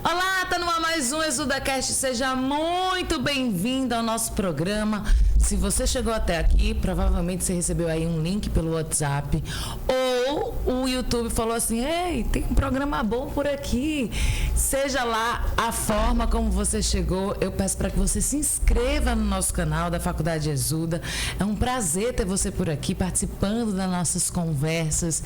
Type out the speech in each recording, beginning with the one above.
Olá, tá no ar mais um ExudaCast. Seja muito bem-vindo ao nosso programa. Se você chegou até aqui, provavelmente você recebeu aí um link pelo WhatsApp ou o YouTube falou assim: ei, tem um programa bom por aqui. Seja lá a forma como você chegou, eu peço para que você se inscreva no nosso canal da Faculdade Exuda. É um prazer ter você por aqui participando das nossas conversas,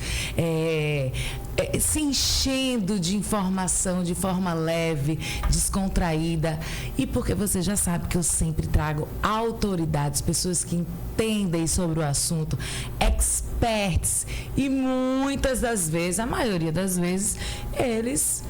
se enchendo de informação de forma leve, descontraída, e porque você já sabe que eu sempre trago autoridades, pessoas que entendem sobre o assunto, experts, e muitas das vezes, a maioria das vezes, eles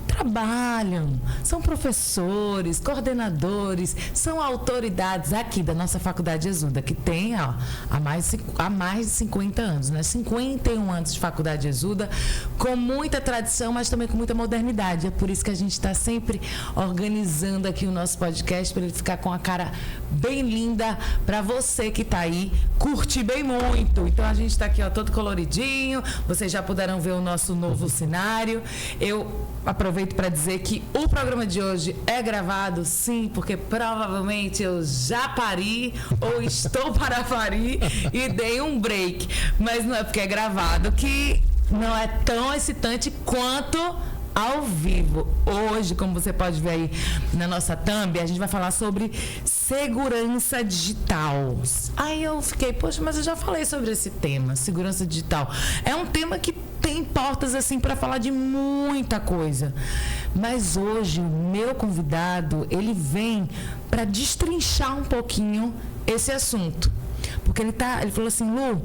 trabalham, são professores, coordenadores, são autoridades aqui da nossa Faculdade Exuda, que tem há mais de 50 anos, né? 51 anos de Faculdade Exuda, com muita tradição, mas também com muita modernidade. É por isso que a gente está sempre organizando aqui o nosso podcast, para ele ficar com a cara bem linda, para você que está aí, curtir bem muito. Então a gente está aqui, ó, todo coloridinho, vocês já puderam ver o nosso novo cenário. Eu aproveito para dizer que o programa de hoje é gravado, sim, porque provavelmente eu já pari ou estou para parir e dei um break. Mas não é porque é gravado que não é tão excitante quanto ao vivo. Hoje, como você pode ver aí na nossa thumb, a gente vai falar sobre segurança digital. Aí eu fiquei, poxa, mas eu já falei sobre esse tema, segurança digital. É um tema que tem portas assim para falar de muita coisa. Mas hoje o meu convidado, ele vem para destrinchar um pouquinho esse assunto. Porque ele falou assim: Lu,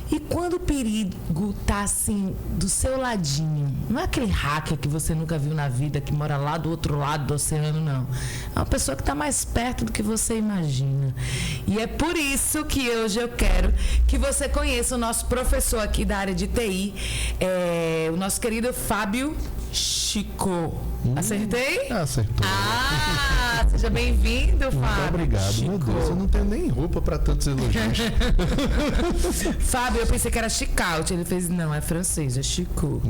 e quando o perigo tá assim, do seu ladinho, não é aquele hacker que você nunca viu na vida, que mora lá do outro lado do oceano, não. É uma pessoa que está mais perto do que você imagina. E é por isso que hoje eu quero que você conheça o nosso professor aqui da área de TI, o nosso querido Fábio Chico. Acertei? Acertou. Seja bem-vindo, Fábio. Muito obrigado. Chico. Meu Deus, eu não tenho nem roupa para tantos elogios. Fábio, eu pensei que era Chicaut. Ele fez, não, é francês, é Chico.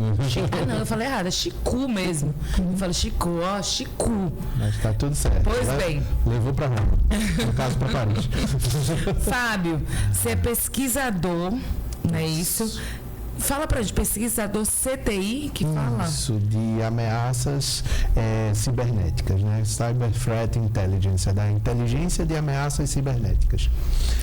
Não, eu falei errado, é Chico mesmo. Eu falei Chico, ó, Chico. Mas tá tudo certo. Pois bem. Levou para Roma. No caso, para Paris. Fábio, você é pesquisador, não é isso? Fala pra gente, pesquisador CTI, que fala? Isso, de ameaças cibernéticas, né? Cyber Threat Intelligence, é da inteligência de ameaças cibernéticas.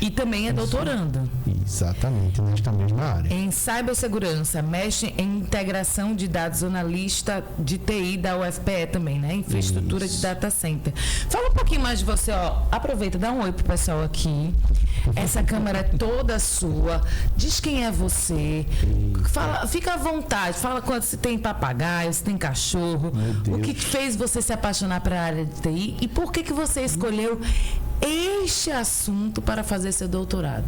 E também é doutorando. Exatamente, nesta mesma área. Em cibersegurança, mexe em integração de dados, analista de TI da UFPE também, né? Infraestrutura de data center. Fala um pouquinho mais de você, ó. Aproveita, dá um oi pro pessoal aqui. Essa câmera é toda sua. Diz quem é você. Fala, fica à vontade, fala quanto se tem papagaio, se tem cachorro, o que fez você se apaixonar pela área de TI e por que você escolheu este assunto para fazer seu doutorado?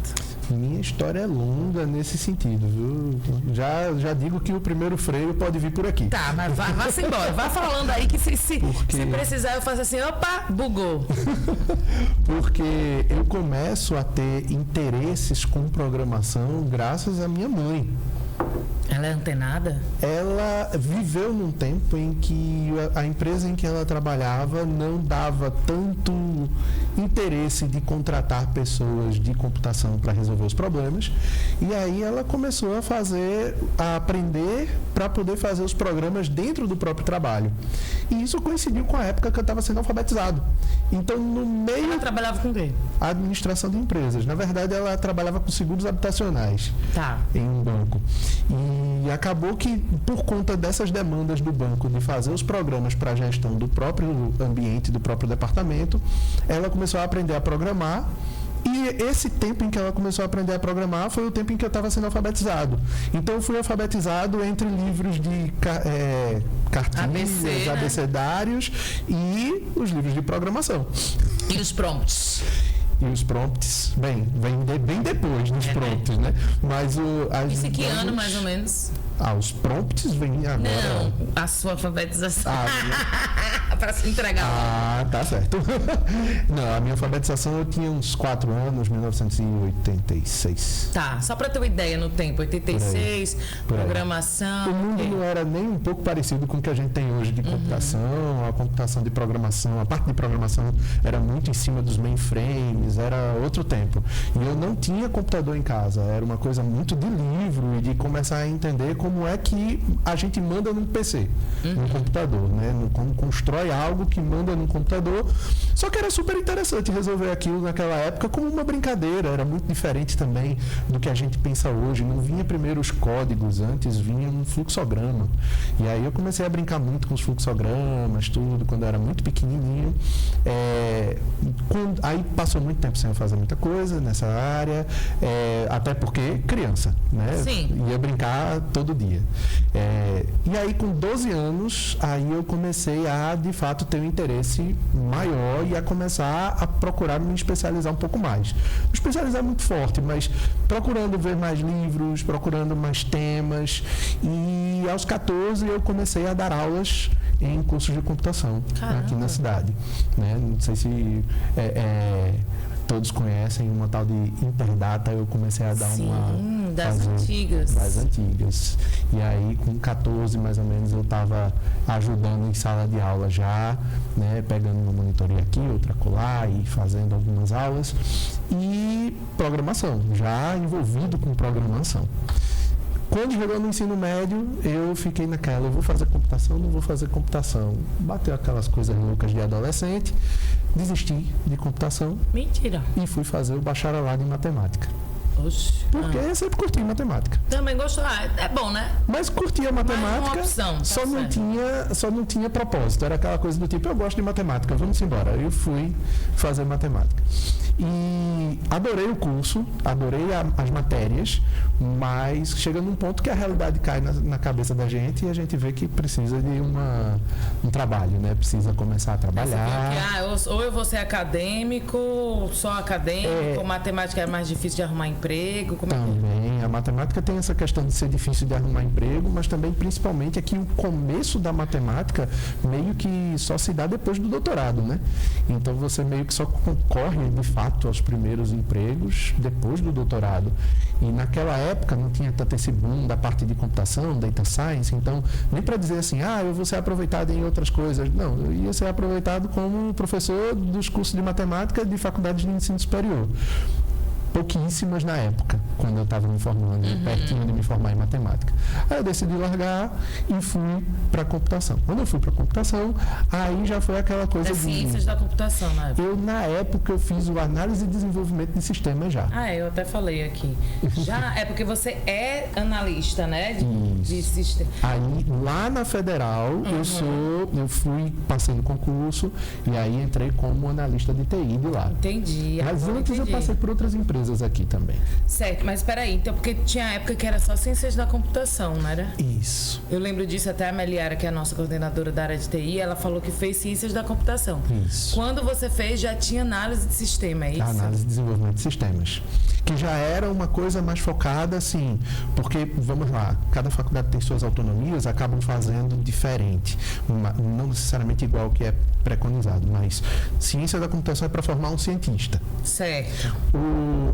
Minha história é longa nesse sentido, viu? Já digo que o primeiro freio pode vir por aqui. Tá, mas vá-se embora, vá falando aí que se precisar eu faço assim, opa, bugou. Porque eu começo a ter interesses com programação graças à minha mãe. Ela é antenada? Ela viveu num tempo em que a empresa em que ela trabalhava não dava tanto interesse de contratar pessoas de computação para resolver os problemas. E aí ela começou a aprender para poder fazer os programas dentro do próprio trabalho. E isso coincidiu com a época que eu estava sendo alfabetizado. Então, no meio... Ela trabalhava com o quê? Administração de empresas. Na verdade, ela trabalhava com seguros habitacionais. Tá. Em um banco. E acabou que, por conta dessas demandas do banco de fazer os programas para a gestão do próprio ambiente, do próprio departamento, ela começou a aprender a programar. E esse tempo em que ela começou a aprender a programar foi o tempo em que eu estava sendo alfabetizado. Então, eu fui alfabetizado entre livros de cartilhas, abecedários e os livros de programação. E os prompts? E os prompts, bem depois dos prompts, né? Mas Isso em que ano, mais ou menos? Os prompts vêm agora. Não, a sua alfabetização. Para se entregar. Tá certo. Não, a minha alfabetização eu tinha uns 4 anos, 1986. Tá, só para ter uma ideia no tempo, 86, por aí. Programação. O mundo não era nem um pouco parecido com o que a gente tem hoje de computação, a computação de programação, a parte de programação era muito em cima dos mainframes, era outro tempo. E eu não tinha computador em casa, era uma coisa muito de livro e de começar a entender como é que a gente manda num PC, num computador, né? Como constrói algo que manda num computador. Só que era super interessante resolver aquilo naquela época como uma brincadeira, era muito diferente também do que a gente pensa hoje. Não vinha primeiro os códigos, antes vinha um fluxograma. E aí eu comecei a brincar muito com os fluxogramas, tudo, quando eu era muito pequenininho. Aí passou muito tempo sem eu fazer muita coisa nessa área, até porque criança, né? Sim. Ia brincar todo dia. E aí com 12 anos, aí eu comecei a, de fato, ter um interesse maior e a começar a procurar me especializar um pouco mais. Me especializar muito forte, mas procurando ver mais livros, procurando mais temas. E aos 14 eu comecei a dar aulas em cursos de computação. Caramba. Aqui na cidade, né? Não sei se todos conhecem uma tal de Interdata. Eu comecei a dar das antigas. Das antigas. E aí com 14 mais ou menos eu estava ajudando em sala de aula já, né? Pegando uma monitoria aqui, outra colar e fazendo algumas aulas. E programação, já envolvido com programação. Quando chegou no ensino médio, eu fiquei naquela, eu vou fazer computação, não vou fazer computação. Bateu aquelas coisas loucas de adolescente, desisti de computação. Mentira. E fui fazer o bacharelado em matemática. Oxe. Porque eu sempre curti matemática. Também gostou. É bom, né? Mas curtia matemática, uma opção, só não tinha propósito. Era aquela coisa do tipo, eu gosto de matemática, vamos embora. Eu fui fazer matemática. E adorei o curso, adorei as matérias, mas chega num ponto que a realidade cai na cabeça da gente e a gente vê que precisa de um trabalho, né? Precisa começar a trabalhar. Ou eu vou ser acadêmico, só acadêmico, matemática é mais difícil de arrumar emprego. Também, a matemática tem essa questão de ser difícil de arrumar emprego, mas também, principalmente, é que o começo da matemática meio que só se dá depois do doutorado, né? Então, você meio que só concorre, de fato, aos primeiros empregos depois do doutorado. E naquela época não tinha tanto esse boom da parte de computação, data science, então nem para dizer assim, eu vou ser aproveitado em outras coisas. Não, eu ia ser aproveitado como professor dos cursos de matemática de faculdades de ensino superior. Pouquíssimas na época, quando eu estava me formando, pertinho de me formar em matemática. Aí eu decidi largar e fui para computação. Quando eu fui para computação, aí já foi aquela coisa de ciências da computação, na época. Na época, eu fiz o análise e desenvolvimento de sistemas já. Eu até falei aqui. Já é porque você é analista, né? De sistema. Aí, lá na Federal, eu passei no concurso e aí entrei como analista de TI de lá. Entendi. Mas antes eu passei por outras empresas aqui também. Certo, mas espera aí, então, porque tinha época que era só ciências da computação, não era? Isso. Eu lembro disso, até a Meliara, que é a nossa coordenadora da área de TI, ela falou que fez ciências da computação. Isso. Quando você fez, já tinha análise de sistema, é isso? Análise e desenvolvimento de sistemas. Que já era uma coisa mais focada, assim, porque, vamos lá, cada faculdade tem suas autonomias, acabam fazendo diferente. Não necessariamente igual ao que é preconizado, mas ciência da computação é para formar um cientista. Certo.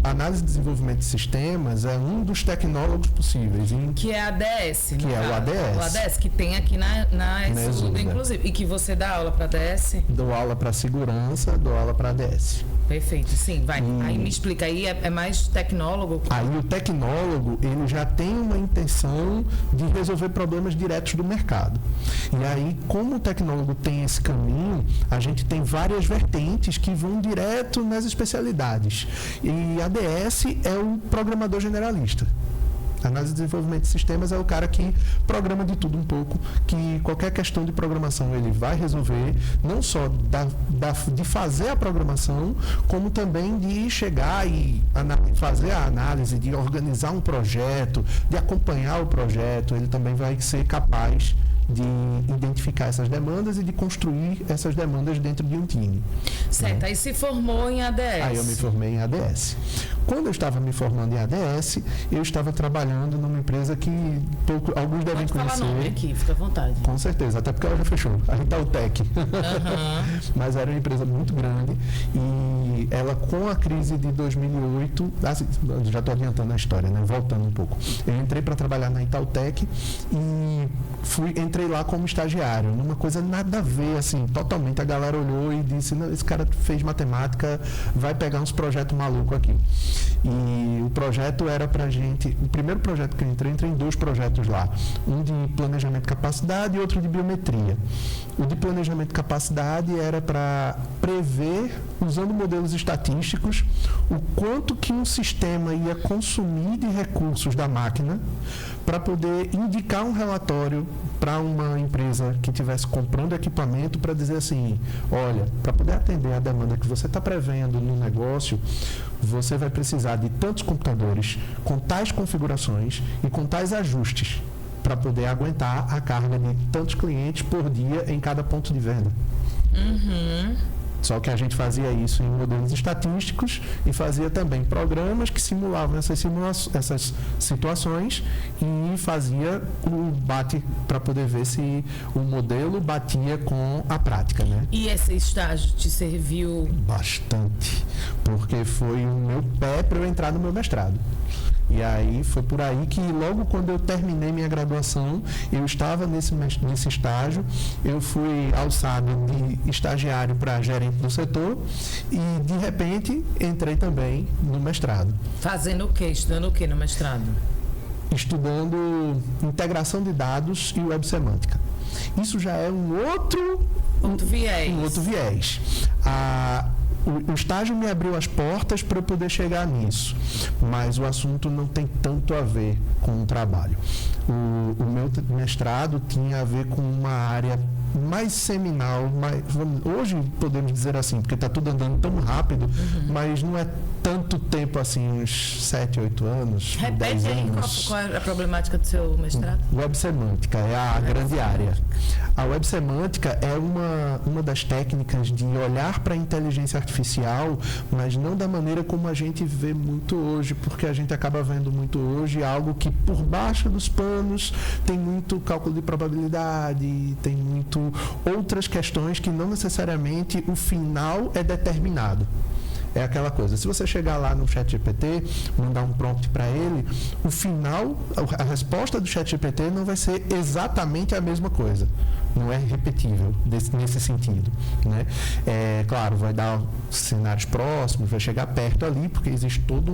Análise e desenvolvimento de sistemas é um dos tecnólogos possíveis. Que é a ADS. Que é o ADS. O ADS, que tem aqui na Exuda, inclusive. E que você dá aula para ADS? Dou aula para segurança, dou aula para ADS. Perfeito, sim, vai. Aí me explica, aí é mais tecnólogo? Aí o tecnólogo, ele já tem uma intenção de resolver problemas diretos do mercado. E aí, como o tecnólogo tem esse caminho, a gente tem várias vertentes que vão direto nas especialidades. E a ADS é o programador generalista. Análise e desenvolvimento de sistemas é o cara que programa de tudo um pouco, que qualquer questão de programação ele vai resolver, não só de fazer a programação, como também de chegar e fazer a análise, de organizar um projeto, de acompanhar o projeto. Ele também vai ser capaz de identificar essas demandas e de construir essas demandas dentro de um time. Certo, aí se formou em ADS. Aí eu me formei em ADS. Quando eu estava me formando em ADS, eu estava trabalhando numa empresa que alguns devem conhecer. Pode falar nome aqui, fica à vontade. Com certeza, até porque ela já fechou, a Itautec. Mas era uma empresa muito grande e ela, com a crise de 2008, assim, já estou adiantando a história, né? Voltando um pouco. Eu entrei para trabalhar na Itautec e entrei lá como estagiário, numa coisa nada a ver, assim, totalmente. A galera olhou e disse, não, esse cara fez matemática, vai pegar uns projetos malucos aqui. E o projeto era pra gente, o primeiro projeto que eu entrei em 2 projetos lá, um de planejamento de capacidade e outro de biometria. O de planejamento de capacidade era para prever, usando modelos estatísticos, o quanto que um sistema ia consumir de recursos da máquina para poder indicar um relatório para uma empresa que estivesse comprando equipamento para dizer assim, olha, para poder atender a demanda que você está prevendo no negócio, você vai precisar de tantos computadores com tais configurações e com tais ajustes para poder aguentar a carga de tantos clientes por dia em cada ponto de venda. Só que a gente fazia isso em modelos estatísticos e fazia também programas que simulavam essas situações e fazia o bate para poder ver se o modelo batia com a prática, né? E esse estágio te serviu? Bastante, porque foi o meu pé para eu entrar no meu mestrado. E aí foi por aí que logo quando eu terminei minha graduação, eu estava nesse estágio, eu fui alçado de estagiário para gerente do setor e de repente entrei também no mestrado. Fazendo o quê? Estudando o quê no mestrado? Estudando integração de dados e web semântica. Isso já é um outro viés. O estágio me abriu as portas para eu poder chegar nisso, mas o assunto não tem tanto a ver com o trabalho. O meu mestrado tinha a ver com uma área mais seminal, hoje podemos dizer assim, porque está tudo andando tão rápido, mas não é tanto tempo assim, uns 7, 8 anos, 10 anos. Qual é a problemática do seu mestrado? Web semântica é a grande área. A web semântica é uma das técnicas de olhar para a inteligência artificial, mas não da maneira como a gente vê muito hoje, porque a gente acaba vendo muito hoje algo que por baixo dos panos tem muito cálculo de probabilidade, tem muito outras questões que não necessariamente o final é determinado. É aquela coisa, se você chegar lá no ChatGPT, mandar um prompt para ele, o final, a resposta do ChatGPT não vai ser exatamente a mesma coisa. Não é repetível nesse sentido, né? É claro, vai dar cenários próximos, vai chegar perto ali, porque existe toda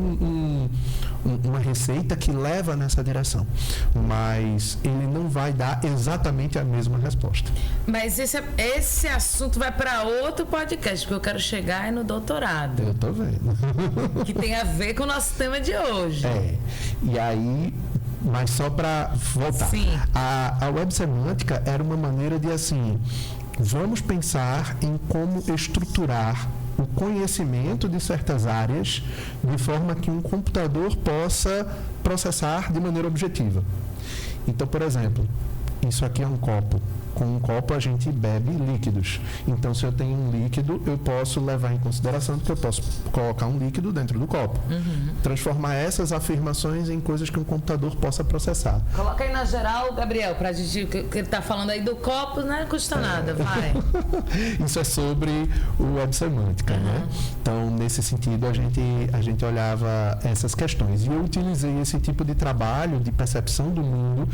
uma receita que leva nessa direção. Mas ele não vai dar exatamente a mesma resposta. Mas esse assunto vai para outro podcast, porque eu quero chegar no doutorado. Eu tô vendo. Que tem a ver com o nosso tema de hoje. E aí, mas só para voltar. Sim. A web semântica era uma maneira de, assim, vamos pensar em como estruturar o conhecimento de certas áreas de forma que um computador possa processar de maneira objetiva. Então, por exemplo, isso aqui é um copo. Com um copo a gente bebe líquidos. Então, se eu tenho um líquido, eu posso levar em consideração que eu posso colocar um líquido dentro do copo. Transformar essas afirmações em coisas que um computador possa processar. Coloca aí na geral, Gabriel, pra gente, que ele está falando aí do copo, não custa nada, vai. Isso é sobre o web semântica, né? Então, nesse sentido, a gente olhava essas questões. E eu utilizei esse tipo de trabalho, de percepção do mundo,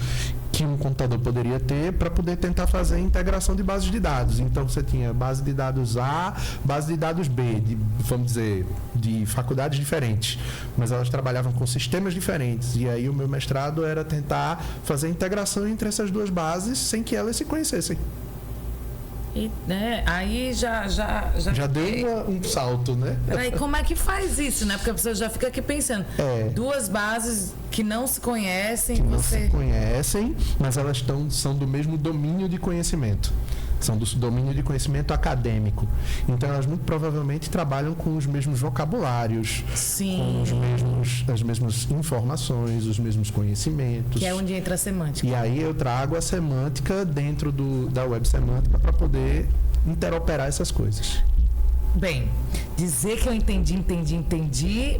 que um computador poderia ter para poder tentar fazer a integração de bases de dados. Então, você tinha base de dados A, base de dados B, vamos dizer, de faculdades diferentes, mas elas trabalhavam com sistemas diferentes. E aí o meu mestrado era tentar fazer a integração entre essas duas bases sem que elas se conhecessem. E, né, aí já deu um salto, né? Peraí, como é que faz isso, né? Porque a pessoa já fica aqui pensando. Duas bases que não se conhecem. Se conhecem, mas elas são do mesmo domínio de conhecimento. são do domínio de conhecimento acadêmico. Então, elas muito provavelmente trabalham com os mesmos vocabulários, Sim. com as mesmas informações, os mesmos conhecimentos. Que é onde entra a semântica. E aí eu trago a semântica dentro da web semântica para poder interoperar essas coisas. Bem, dizer que eu entendi,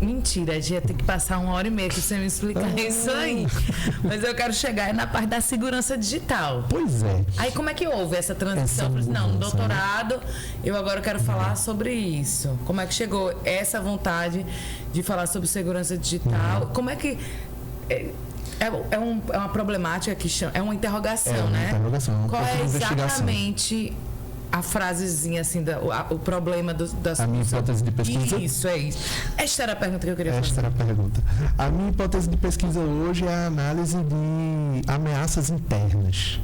mentira, a gente ia ter que passar 1h30 que você me explicar isso aí. Mas eu quero chegar na parte da segurança digital. Pois é. Aí como é que houve essa transição? Não, no doutorado, eu agora quero falar sobre isso. Como é que chegou essa vontade de falar sobre segurança digital? Como é que... É uma problemática que chama... É uma interrogação, né? Interrogação. Qual é exatamente... a frasezinha, assim, o problema das... A minha hipótese de pesquisa? Isso, é isso. Esta era a pergunta que eu queria fazer. Esta era a pergunta. A minha hipótese de pesquisa hoje é a análise de ameaças internas,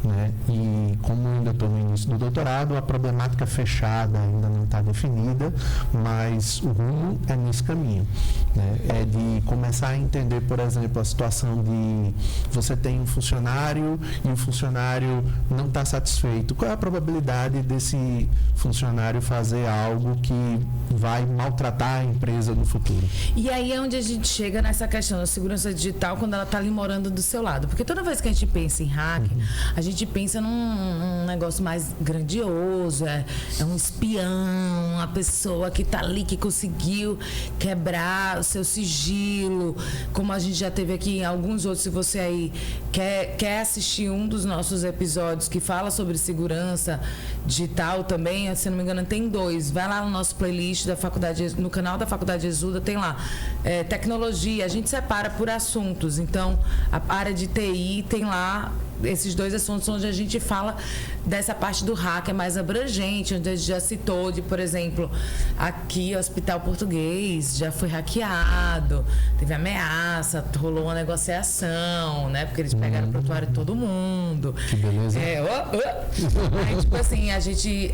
né? E como ainda estou no início do doutorado, a problemática fechada ainda não está definida, mas o rumo é nesse caminho, né? É de começar a entender, por exemplo, a situação de você tem um funcionário e o funcionário não está satisfeito. Qual é a probabilidade desse funcionário fazer algo que vai maltratar a empresa no futuro? E aí é onde a gente chega nessa questão da segurança digital quando ela está ali morando do seu lado. Porque toda vez que a gente pensa em hacker, a gente pensa num negócio mais grandioso, é um espião, uma pessoa que está ali, que conseguiu quebrar o seu sigilo, como a gente já teve aqui em alguns outros. Se você aí quer assistir um dos nossos episódios que fala sobre segurança digital também, se não me engano tem 2, vai lá no nosso playlist da faculdade, no canal da Faculdade Exuda, tem lá tecnologia, a gente separa por assuntos, então a área de TI tem lá esses 2 assuntos onde a gente fala dessa parte do hacker mais abrangente, onde a gente já citou de, por exemplo, aqui o Hospital Português já foi hackeado, teve ameaça, rolou uma negociação, né? Porque eles pegaram o prontuário de todo mundo. Que beleza. Aí, tipo assim, a gente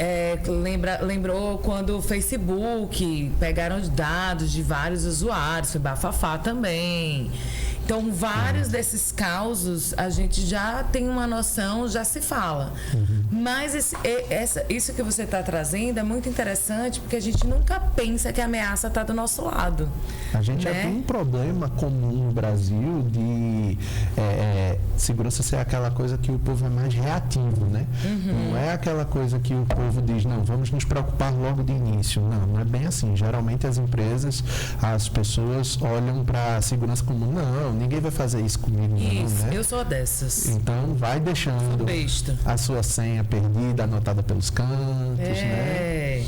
lembrou quando o Facebook pegaram os dados de vários usuários, foi bafafá também. Então, vários desses causos a gente já tem uma noção, já se fala. Mas isso que você está trazendo é muito interessante, porque a gente nunca pensa que a ameaça está do nosso lado. A gente já tem um problema comum no Brasil de segurança ser aquela coisa que o povo é mais reativo, né? Não é aquela coisa que o povo diz, não, vamos nos preocupar logo de início. Não é bem assim. Geralmente as empresas, as pessoas olham para a segurança como, não, ninguém vai fazer isso comigo, isso, não, né? Eu sou dessas. Então, vai deixando a sua senha perdida, anotada pelos cantos, né?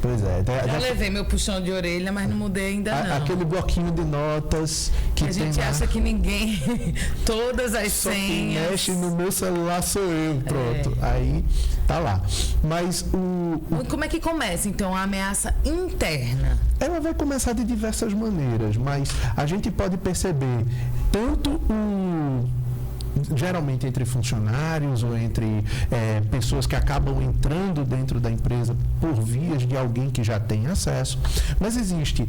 Pois é. Já levei meu puxão de orelha, mas não mudei ainda não. Aquele bloquinho de notas que a gente acha que ninguém... Todas as só senhas... quem mexe no meu celular sou eu, pronto. Aí, tá lá. Mas Como é que começa, então, a ameaça interna? Ela vai começar de diversas maneiras, mas a gente pode perceber tanto geralmente entre funcionários ou entre pessoas que acabam entrando dentro da empresa por vias de alguém que já tem acesso, mas existe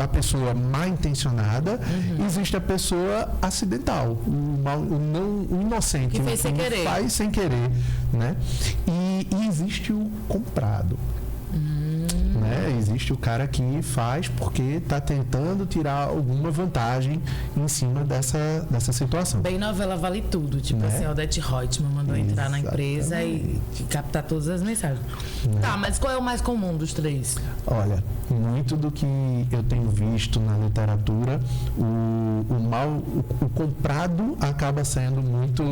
a pessoa mal intencionada, existe a pessoa acidental, o inocente, que fez sem querer. Faz sem querer, né? E existe o comprado. Né? Existe o cara que faz porque está tentando tirar alguma vantagem em cima dessa situação. Bem novela Vale Tudo, tipo assim, a Odete Reutemann mandou entrar na empresa e captar todas as mensagens. Tá, mas qual é o mais comum dos 3? Olha, muito do que eu tenho visto na literatura, o comprado acaba sendo muito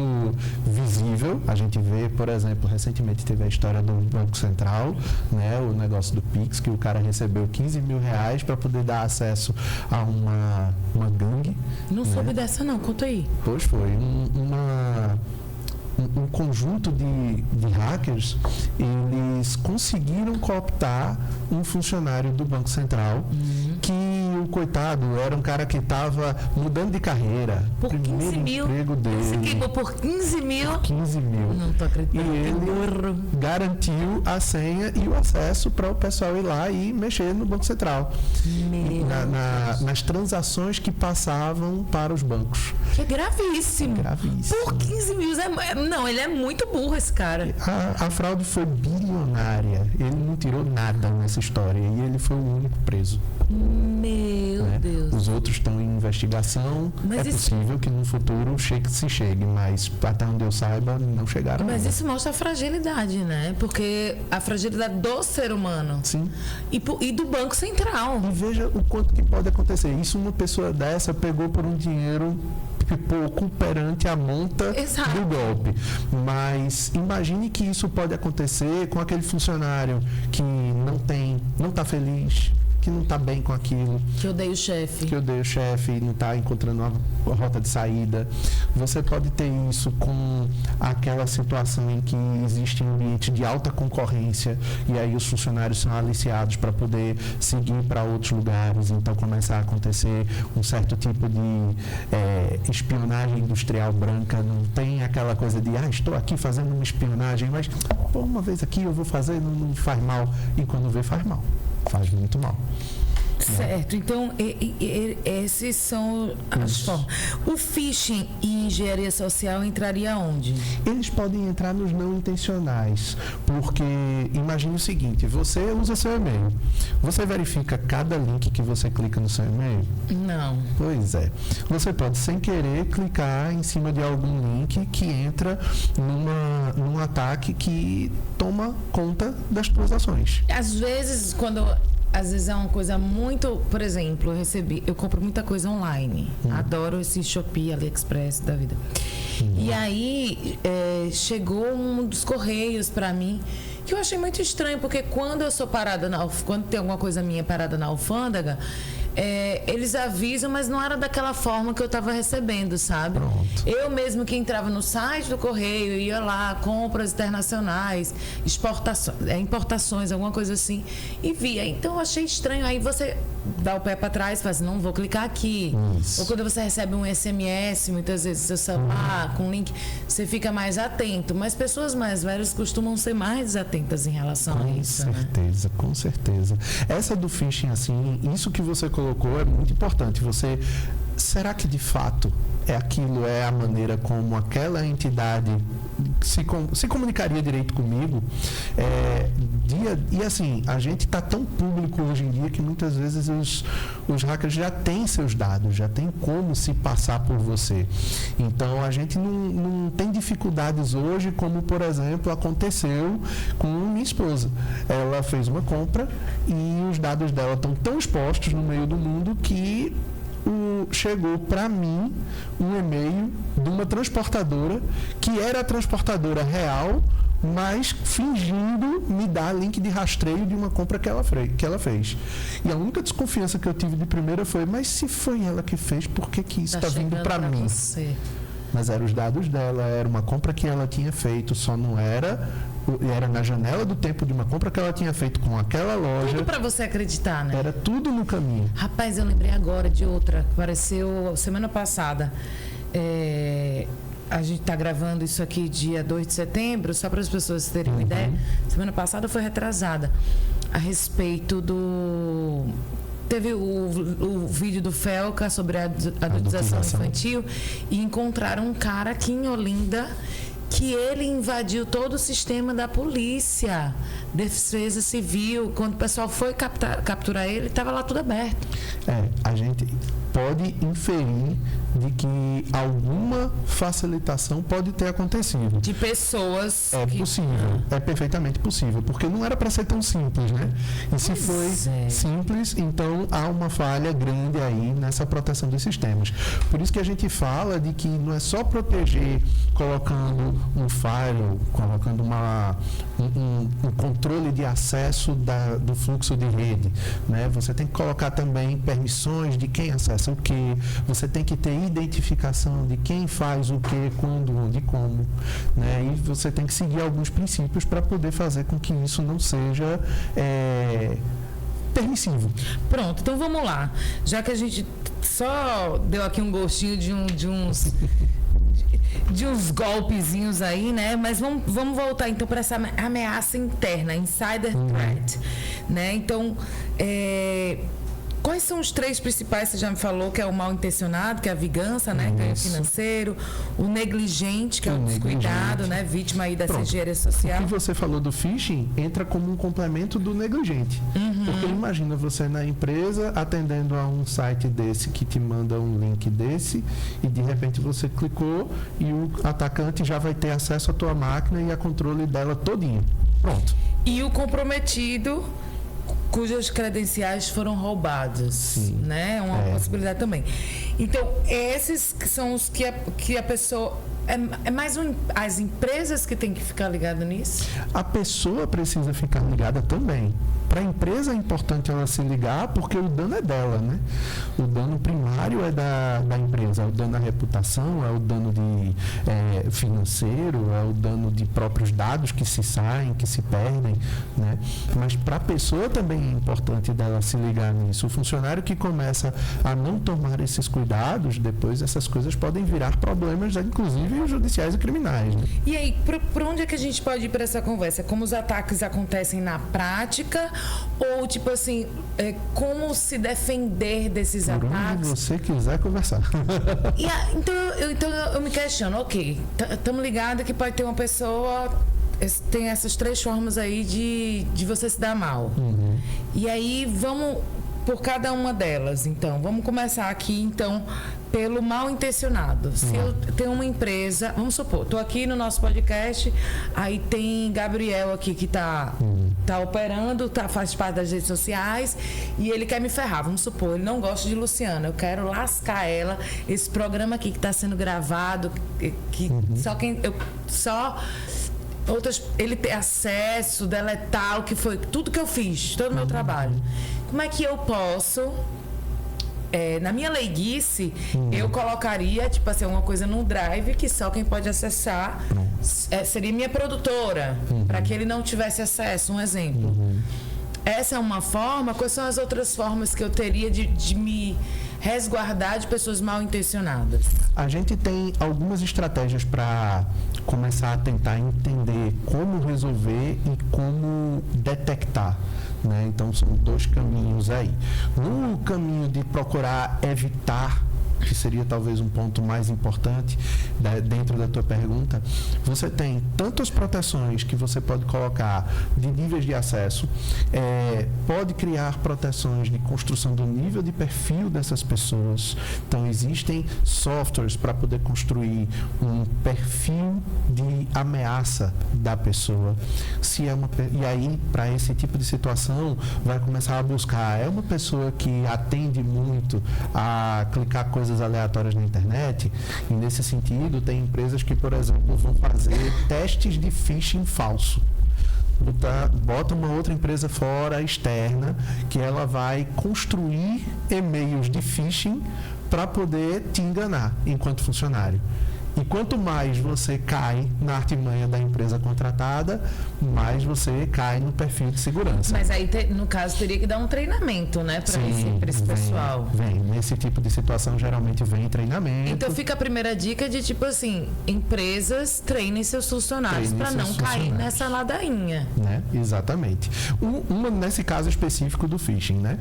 visível. A gente vê, por exemplo, recentemente teve a história do Banco Central, né? O negócio do Pix, que o cara recebeu 15 mil reais para poder dar acesso a uma gangue. Não soube dessa não, conta aí. Pois foi, um conjunto de hackers, eles conseguiram cooptar um funcionário do Banco Central que o coitado, era um cara que estava mudando de carreira. Por 15 mil? Emprego dele. Você queimou por 15 mil? Por 15 mil. Não tô acreditando. E ele garantiu a senha e o acesso para o pessoal ir lá e mexer no Banco Central. Nas transações que passavam para os bancos. Que é gravíssimo. Gravíssimo. Por 15 mil. Não, ele é muito burro, esse cara. A fraude foi bilionária. Ele não tirou nada nessa história. E ele foi o único preso. Meu Deus. Os outros estão em investigação. Mas possível que no futuro se chegue, mas até onde eu saiba, não chegaram. Mas ainda. isso mostra a fragilidade, né? Porque a fragilidade do ser humano. Sim. E do Banco Central. E veja o quanto que pode acontecer. Isso uma pessoa dessa pegou por um dinheiro pouco perante a monta do golpe. Mas imagine que isso pode acontecer com aquele funcionário que não está feliz, que não está bem com aquilo. Que odeia o chefe. E não está encontrando uma rota de saída. Você pode ter isso com aquela situação em que existe um ambiente de alta concorrência e aí os funcionários são aliciados para poder seguir para outros lugares. Então começa a acontecer um certo tipo de espionagem industrial branca. Não tem aquela coisa de, estou aqui fazendo uma espionagem, mas uma vez aqui eu vou fazer, não faz mal. E quando vê, faz mal. Faz muito mal. Certo, então esses são as formas. O phishing e engenharia social entraria onde? Eles podem entrar nos não intencionais, porque imagine o seguinte, você usa seu e-mail, você verifica cada link que você clica no seu e-mail? Não. Pois é. Você pode, sem querer, clicar em cima de algum link que entra num ataque que toma conta das suas ações. Às vezes é uma coisa muito... Por exemplo, eu compro muita coisa online. Adoro esse Shopee, AliExpress da vida. E aí, chegou um dos correios para mim, que eu achei muito estranho, porque quando eu sou parada quando tem alguma coisa minha parada na alfândega, eles avisam, mas não era daquela forma que eu estava recebendo, sabe? Pronto. Eu mesmo que entrava no site do correio, ia lá, compras internacionais, importações, alguma coisa assim, e via. Então eu achei estranho. Aí você dá o pé para trás e fala assim, não, vou clicar aqui. Isso. Ou quando você recebe um SMS, muitas vezes seu celular, com link, você fica mais atento. Mas pessoas mais velhas costumam ser mais desatentas em relação a isso. Com certeza. Essa do phishing, assim, isso que você colocou é muito importante. Será que de fato é a maneira como aquela entidade se comunicaria direito comigo? E assim, a gente está tão público hoje em dia que muitas vezes os hackers já têm seus dados, já tem como se passar por você. Então a gente não tem dificuldades hoje, como por exemplo aconteceu com minha esposa. Ela fez uma compra e os dados dela estão tão expostos no meio do mundo que chegou para mim um e-mail de uma transportadora que era a transportadora real, mas fingindo me dar link de rastreio de uma compra que ela fez. E a única desconfiança que eu tive de primeira foi, mas se foi ela que fez, por que isso está vindo para mim? Você. Mas eram os dados dela, era uma compra que ela tinha feito, só não era na janela do tempo de uma compra que ela tinha feito com aquela loja. Tudo para você acreditar, né? Era tudo no caminho. Rapaz, eu lembrei agora de outra que apareceu semana passada. A gente está gravando isso aqui dia 2 de setembro, só para as pessoas terem uma ideia. Semana passada foi retrasada a respeito do... Teve o vídeo do Felca sobre a adultização infantil e encontraram um cara aqui em Olinda que ele invadiu todo o sistema da polícia, defesa civil. Quando o pessoal foi capturar ele, estava lá tudo aberto. A gente pode inferir de que alguma facilitação pode ter acontecido. De pessoas... possível, é perfeitamente possível, porque não era para ser tão simples, né? E se foi simples, então há uma falha grande aí nessa proteção dos sistemas. Por isso que a gente fala de que não é só proteger colocando um firewall, colocando um controle de acesso do fluxo de rede, né? Você tem que colocar também permissões de quem acessa o que, você tem que ter identificação de quem faz o que, quando, onde e como, né? E você tem que seguir alguns princípios para poder fazer com que isso não seja permissivo. Pronto, então vamos lá. Já que a gente só deu aqui um gostinho de uns golpezinhos aí, né? Mas vamos voltar então para essa ameaça interna, insider threat, né? Então, quais são os 3 principais? Você já me falou que é o mal intencionado, que é a vingança, né? Ganho financeiro, o negligente, que é o descuidado, né? Vítima aí dessa engenharia social. O que você falou do phishing entra como um complemento do negligente. Porque imagina você na empresa atendendo a um site desse que te manda um link desse e de repente você clicou e o atacante já vai ter acesso à tua máquina e a controle dela todinho. Pronto. E o comprometido cujas credenciais foram roubadas, né? É uma possibilidade também. Então, esses são os que a pessoa... É mais as empresas que têm que ficar ligadas nisso? A pessoa precisa ficar ligada também. Para a empresa é importante ela se ligar porque o dano é dela, né? O dano primário é da empresa, é o dano à reputação, é o dano financeiro, é o dano de próprios dados que se saem, que se perdem, né? Mas para a pessoa também é importante dela se ligar nisso. O funcionário que começa a não tomar esses cuidados, depois essas coisas podem virar problemas, inclusive judiciais e criminais, né? E aí, por onde é que a gente pode ir para essa conversa? Como os ataques acontecem na prática? Ou, tipo assim, como se defender desses ataques? Por onde você quiser conversar. Então eu me questiono, ok, estamos ligados que pode ter uma pessoa, tem essas 3 formas aí de você se dar mal. E aí, vamos por cada uma delas, então. Vamos começar aqui, então, pelo mal intencionado. Se eu tenho uma empresa, vamos supor, estou aqui no nosso podcast, aí tem Gabriel aqui que tá operando, faz parte das redes sociais e ele quer me ferrar. Vamos supor, ele não gosta de Luciana, eu quero lascar ela. Esse programa aqui que está sendo gravado, que ele tem acesso, deletar o que foi, tudo que eu fiz, todo o meu trabalho. Como é que eu posso, na minha leiguice, eu colocaria, tipo assim, uma coisa no Drive que só quem pode acessar seria minha produtora, para que ele não tivesse acesso, um exemplo. Essa é uma forma. Quais são as outras formas que eu teria de me resguardar de pessoas mal intencionadas? A gente tem algumas estratégias para começar a tentar entender como resolver e como detectar, né? Então, são 2 caminhos aí. No caminho de procurar evitar, que seria talvez um ponto mais importante dentro da tua pergunta, você tem tantas proteções que você pode colocar de níveis de acesso, pode criar proteções de construção do nível de perfil dessas pessoas. Então, existem softwares para poder construir um perfil de ameaça da pessoa. E aí, para esse tipo de situação, vai começar a buscar, é uma pessoa que atende muito a clicar coisas aleatórias na internet, e nesse sentido tem empresas que, por exemplo, vão fazer testes de phishing falso. Bota uma outra empresa fora, externa, que ela vai construir e-mails de phishing para poder te enganar enquanto funcionário. E quanto mais você cai na artimanha da empresa contratada, mais você cai no perfil de segurança. Mas aí, no caso, teria que dar um treinamento, né, para esse pessoal. Nesse tipo de situação, geralmente vem treinamento. Então, fica a primeira dica de, tipo assim, empresas treinem seus funcionários para não cair nessa ladainha. Né? Exatamente. Nesse caso específico do phishing, né?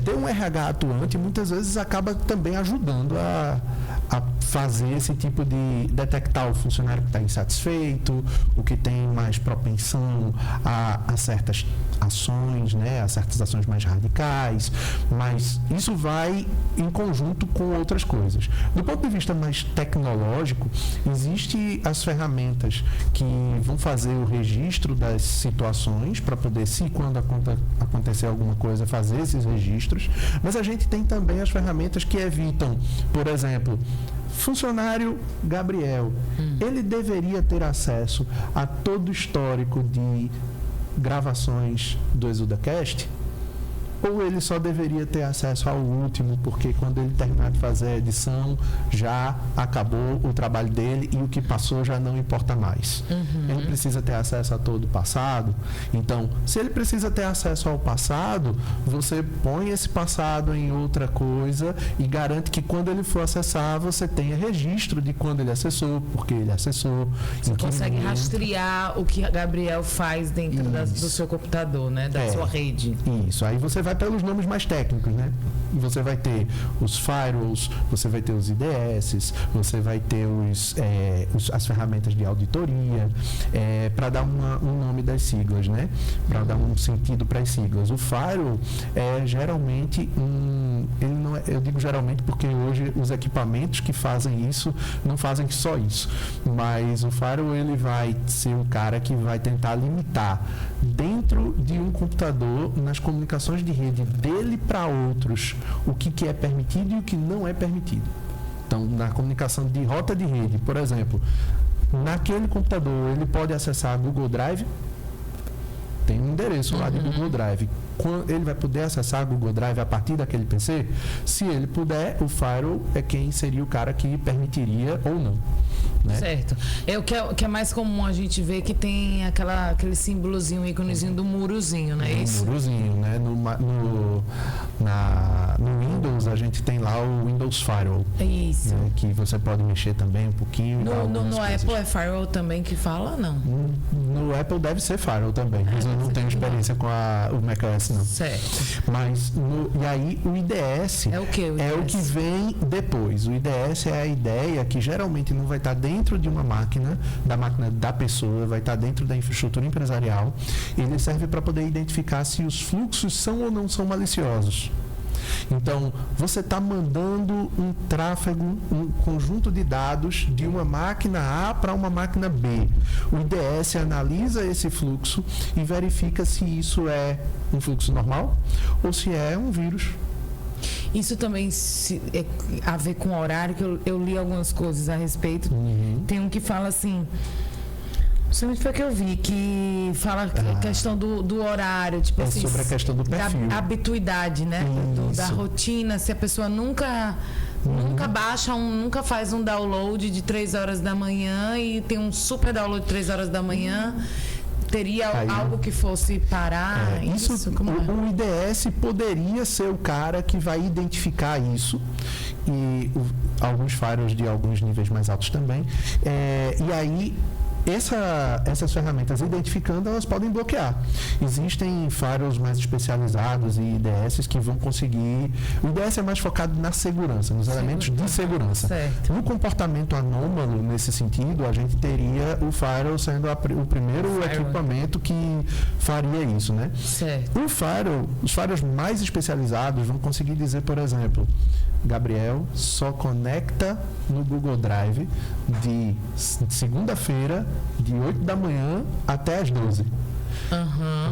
Ter um RH atuante, muitas vezes, acaba também ajudando a fazer esse tipo de detectar o funcionário que está insatisfeito, o que tem mais propensão a certas ações, né, a certas ações mais radicais, mas isso vai em conjunto com outras coisas. Do ponto de vista mais tecnológico, existem as ferramentas que vão fazer o registro das situações para poder, se quando acontecer alguma coisa, fazer esses registros, mas a gente tem também as ferramentas que evitam, por exemplo, funcionário Gabriel, ele deveria ter acesso a todo o histórico de gravações do ExudaCast? ou ele só deveria ter acesso ao último, porque quando ele terminar de fazer a edição, já acabou o trabalho dele e o que passou já não importa mais. Ele precisa ter acesso a todo o passado. Então, se ele precisa ter acesso ao passado, você põe esse passado em outra coisa e garante que quando ele for acessar, você tenha registro de quando ele acessou, porque ele acessou. Você consegue rastrear o que a Gabriel faz dentro do seu computador, né? Da sua rede. Isso. Aí você vai pelos nomes mais técnicos, né? E você vai ter os firewalls, você vai ter os IDS, você vai ter as ferramentas de auditoria, para dar um nome das siglas, né? Para dar um sentido para as siglas. O firewall é geralmente ele não é, eu digo geralmente porque hoje os equipamentos que fazem isso não fazem só isso, mas o firewall ele vai ser o cara que vai tentar limitar dentro de um computador, nas comunicações de rede dele para outros, o que é permitido e o que não é permitido. Então, na comunicação de rota de rede, por exemplo, naquele computador ele pode acessar Google Drive, tem um endereço lá de Google Drive. Ele vai poder acessar Google Drive a partir daquele PC? Se ele puder, o firewall é quem seria o cara que permitiria ou não. Né? Certo. O que é mais comum a gente ver que tem aquele símbolozinho, íconezinho do murozinho, não é isso? Murozinho, né? No Windows a gente tem lá o Windows Firewall. Isso. Né? Que você pode mexer também um pouquinho. No Apple é Firewall também que fala, não? No Apple deve ser Firewall também, mas eu não tenho experiência com o macOS, não. Certo. Mas, e aí o IDS é o que? É o que vem depois. O IDS é a ideia que geralmente não vai estar dentro de uma máquina, da máquina da pessoa, vai estar dentro da infraestrutura empresarial. Ele serve para poder identificar se os fluxos são ou não são maliciosos. Então, você está mandando um tráfego, um conjunto de dados de uma máquina A para uma máquina B. O IDS analisa esse fluxo e verifica se isso é um fluxo normal ou se é um vírus. Isso também é a ver com o horário, que eu li algumas coisas a respeito. Tem um que fala assim... Principalmente foi que eu vi, que fala a questão do horário, tipo assim, sobre a questão do perfil. Da habituidade, né? Da rotina, se a pessoa nunca baixa, nunca faz um download de 3 horas da manhã e tem um super download de 3 horas da manhã, teria algo que fosse parar? O IDS poderia ser o cara que vai identificar isso, e alguns firewalls de alguns níveis mais altos também, e aí essas ferramentas, identificando, elas podem bloquear. Existem firewalls mais especializados e IDS que vão conseguir... O IDS é mais focado na segurança, nos elementos de segurança. Certo. No comportamento anômalo, nesse sentido, a gente teria o firewall sendo o primeiro equipamento que faria isso, né? Certo. Os firewalls mais especializados vão conseguir dizer, por exemplo, Gabriel só conecta no Google Drive de segunda-feira, de 8 da manhã até as 12.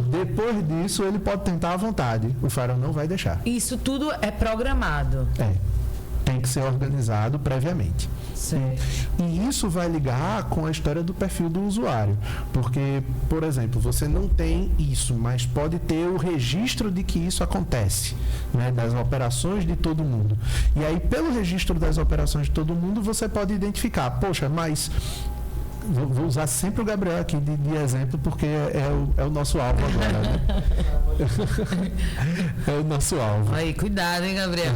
Depois disso, ele pode tentar à vontade. O firewall não vai deixar. Isso tudo é programado? Tem que ser organizado previamente. Certo. E isso vai ligar com a história do perfil do usuário. Porque, por exemplo, você não tem isso, mas pode ter o registro de que isso acontece, né, das operações de todo mundo. E aí, pelo registro das operações de todo mundo, você pode identificar, poxa, mas... Vou usar sempre o Gabriel aqui de exemplo, porque é o nosso alvo agora, né? É o nosso alvo. Aí, cuidado, hein, Gabriel?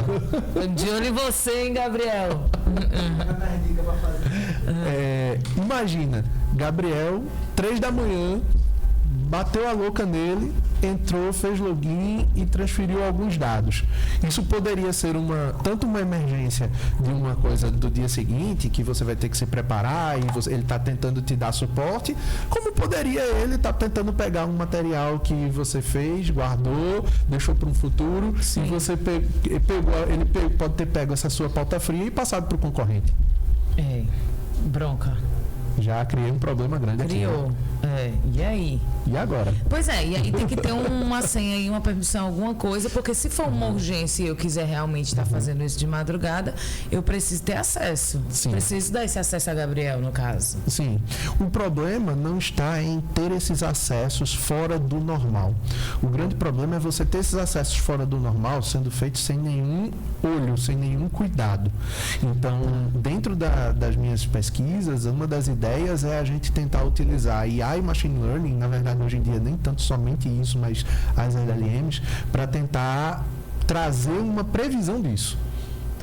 De olho em você, hein, Gabriel? Imagina, Gabriel, 3 da manhã, bateu a louca nele, entrou, fez login e transferiu alguns dados. Isso poderia ser tanto uma emergência de uma coisa do dia seguinte, que você vai ter que se preparar e ele está tentando te dar suporte, como poderia ele estar tentando pegar um material que você fez, guardou, deixou para um futuro, e você ele pode ter pego essa sua pauta fria e passado para o concorrente. Bronca. Já criei um problema grande aqui. Criou. Né? E aí? E agora? Pois é, e aí tem que ter uma senha aí, uma permissão, alguma coisa, porque se for uma urgência e eu quiser realmente estar fazendo isso de madrugada, eu preciso ter acesso. Sim. Preciso dar esse acesso a Gabriel, no caso. Sim. O problema não está em ter esses acessos fora do normal. O grande problema é você ter esses acessos fora do normal sendo feitos sem nenhum olho, sem nenhum cuidado. Então, dentro das minhas pesquisas, uma das ideias é a gente tentar utilizar IA e Machine Learning, na verdade, hoje em dia nem tanto somente isso, mas as LLMs, para tentar trazer uma previsão disso.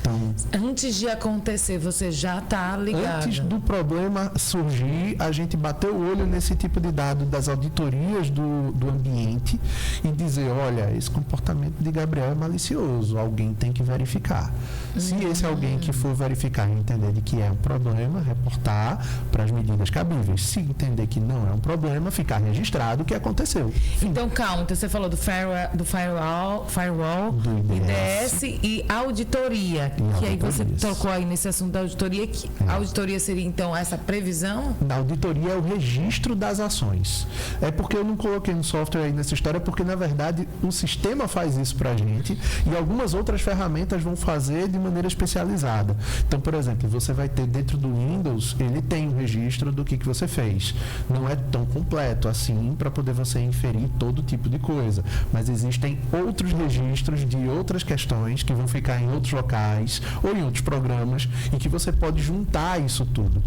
Então, antes de acontecer, você já está ligado. Antes do problema surgir, a gente bater o olho nesse tipo de dado das auditorias do ambiente e dizer, olha, esse comportamento de Gabriel é malicioso, alguém tem que verificar. Se esse alguém que for verificar e entender de que é um problema, reportar para as medidas cabíveis. Se entender que não é um problema, ficar registrado o que aconteceu. Então, calma, então você falou do firewall, do IDS e auditoria. Que aí você tocou aí nesse assunto da auditoria, que a auditoria seria então essa previsão? Na auditoria é o registro das ações. É porque eu não coloquei um software aí nessa história, porque na verdade o sistema faz isso pra gente e algumas outras ferramentas vão fazer de maneira especializada. Então, por exemplo, você vai ter dentro do Windows, ele tem um registro do que você fez. Não é tão completo assim para poder você inferir todo tipo de coisa, mas existem outros registros de outras questões que vão ficar em outros locais ou em outros programas em que você pode juntar isso tudo.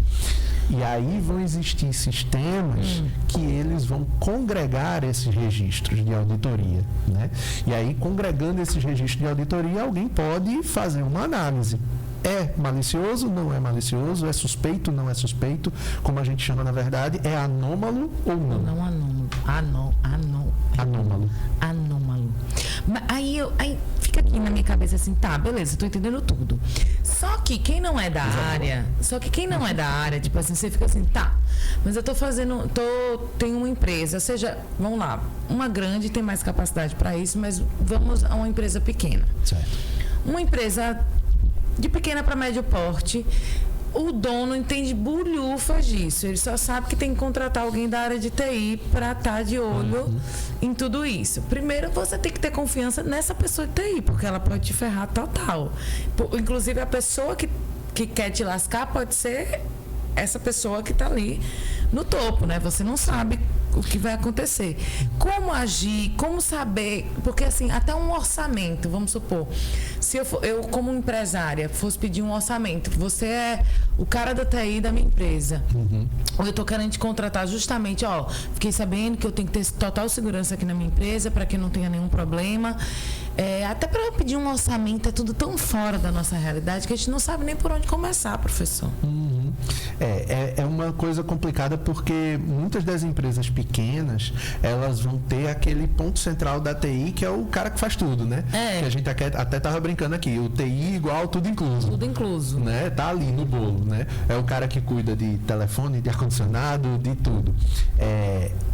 E aí vão existir sistemas que eles vão congregar esses registros de auditoria, né? E aí, congregando esses registros de auditoria, alguém pode fazer uma análise. É malicioso? Não é malicioso? É suspeito? Não é suspeito? Como a gente chama na verdade, é anômalo ou não? Não anômalo. Anômalo. Aí fica aqui na minha cabeça assim, tá, beleza, tô entendendo tudo. Só que quem não é da área, tipo assim, você fica assim, tá, mas eu tô tenho uma empresa, seja, vamos lá, uma grande tem mais capacidade para isso, mas vamos a uma empresa pequena. Certo. Uma empresa de pequena para médio porte, o dono entende bulhufas disso. Ele só sabe que tem que contratar alguém da área de TI para estar de olho em tudo isso. Primeiro, você tem que ter confiança nessa pessoa de TI, porque ela pode te ferrar total. Inclusive, a pessoa que quer te lascar pode ser essa pessoa que está ali no topo, né? Você não sabe o que vai acontecer. Como agir, como saber, porque assim, até um orçamento, vamos supor, se eu como empresária fosse pedir um orçamento, você é o cara da TI da minha empresa, ou eu tô querendo te contratar justamente, fiquei sabendo que eu tenho que ter total segurança aqui na minha empresa para que não tenha nenhum problema. Até para eu pedir um orçamento é tudo tão fora da nossa realidade que a gente não sabe nem por onde começar, professor. É uma coisa complicada porque muitas das empresas pequenas, elas vão ter aquele ponto central da TI, que é o cara que faz tudo, né? Que a gente até tava brincando aqui, o TI igual tudo incluso. Tudo incluso. Né? Tá ali no bolo, né? É o cara que cuida de telefone, de ar-condicionado, de tudo.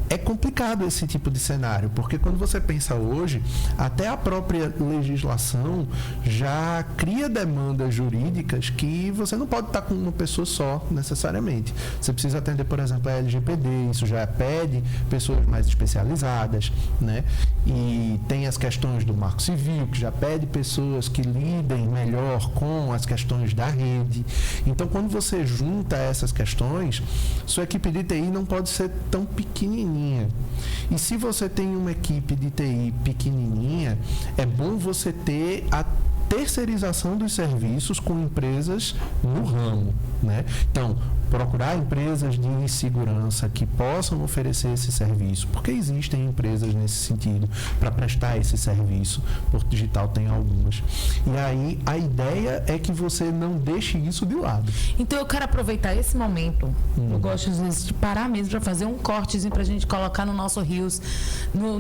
É complicado esse tipo de cenário, porque quando você pensa hoje, até a própria legislação já cria demandas jurídicas que você não pode estar com uma pessoa só, necessariamente. Você precisa atender, por exemplo, a LGPD, isso já pede pessoas mais especializadas, né? E tem as questões do Marco Civil, que já pede pessoas que lidem melhor com as questões da rede. Então, quando você junta essas questões, sua equipe de TI não pode ser tão pequenininha. E se você tem uma equipe de TI pequenininha, é bom você ter a terceirização dos serviços com empresas no ramo, né? Então, procurar empresas de segurança que possam oferecer esse serviço, porque existem empresas nesse sentido para prestar esse serviço. Porto Digital tem algumas. E aí a ideia é que você não deixe isso de lado. Então eu quero aproveitar esse momento. Eu gosto às vezes de parar mesmo para fazer um cortezinho para a gente colocar no nosso Reels, no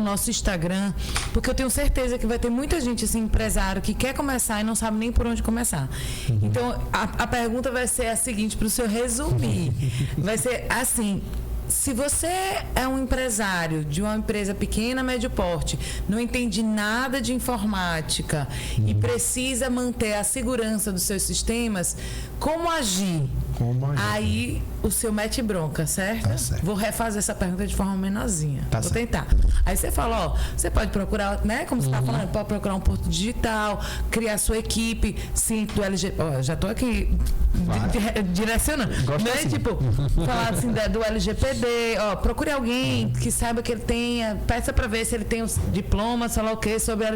nosso Instagram, porque eu tenho certeza que vai ter muita gente assim, empresário que quer começar e não sabe nem por onde começar. Então a pergunta vai ser a seguinte, para o senhor resumir, vai ser assim: se você é um empresário de uma empresa pequena, médio porte, não entende nada de informática e precisa manter a segurança dos seus sistemas, como agir? Aí o seu mete bronca, certo? Tá certo. Vou refazer essa pergunta de forma menorzinha. Tá Vou certo. tentar. Aí você fala, ó, você pode procurar, né? Como você está falando, pode procurar um porto digital, criar sua equipe, sim, do LG. Ó, já tô aqui direcionando. Gosto Né? assim. Tipo, falar assim do LGPD, ó, procure alguém que saiba que ele tenha, peça para ver se ele tem os diplomas, sei lá o que, sobre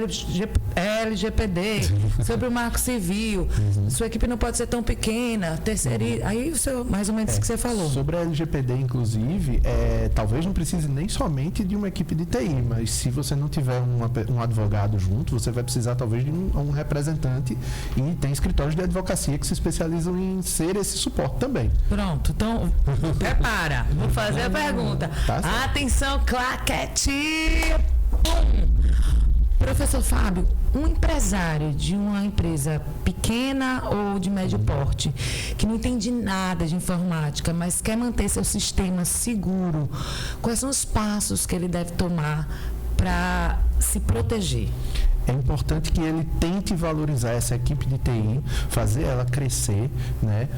LGPD, sobre o Marco Civil. Sua equipe não pode ser tão pequena, terceiriza. Aí o seu, mais ou menos isso que você falou. Sobre a LGPD, inclusive, talvez não precise nem somente de uma equipe de TI, mas se você não tiver um advogado junto, você vai precisar talvez de um representante, e tem escritórios de advocacia que se especializam em ser esse suporte também. Pronto, então prepara. Vou fazer a pergunta. Tá certo. Atenção, claquete! Pum! Professor Fábio, um empresário de uma empresa pequena ou de médio porte, que não entende nada de informática, mas quer manter seu sistema seguro, quais são os passos que ele deve tomar para se proteger? É importante que ele tente valorizar essa equipe de TI, fazer ela crescer, né?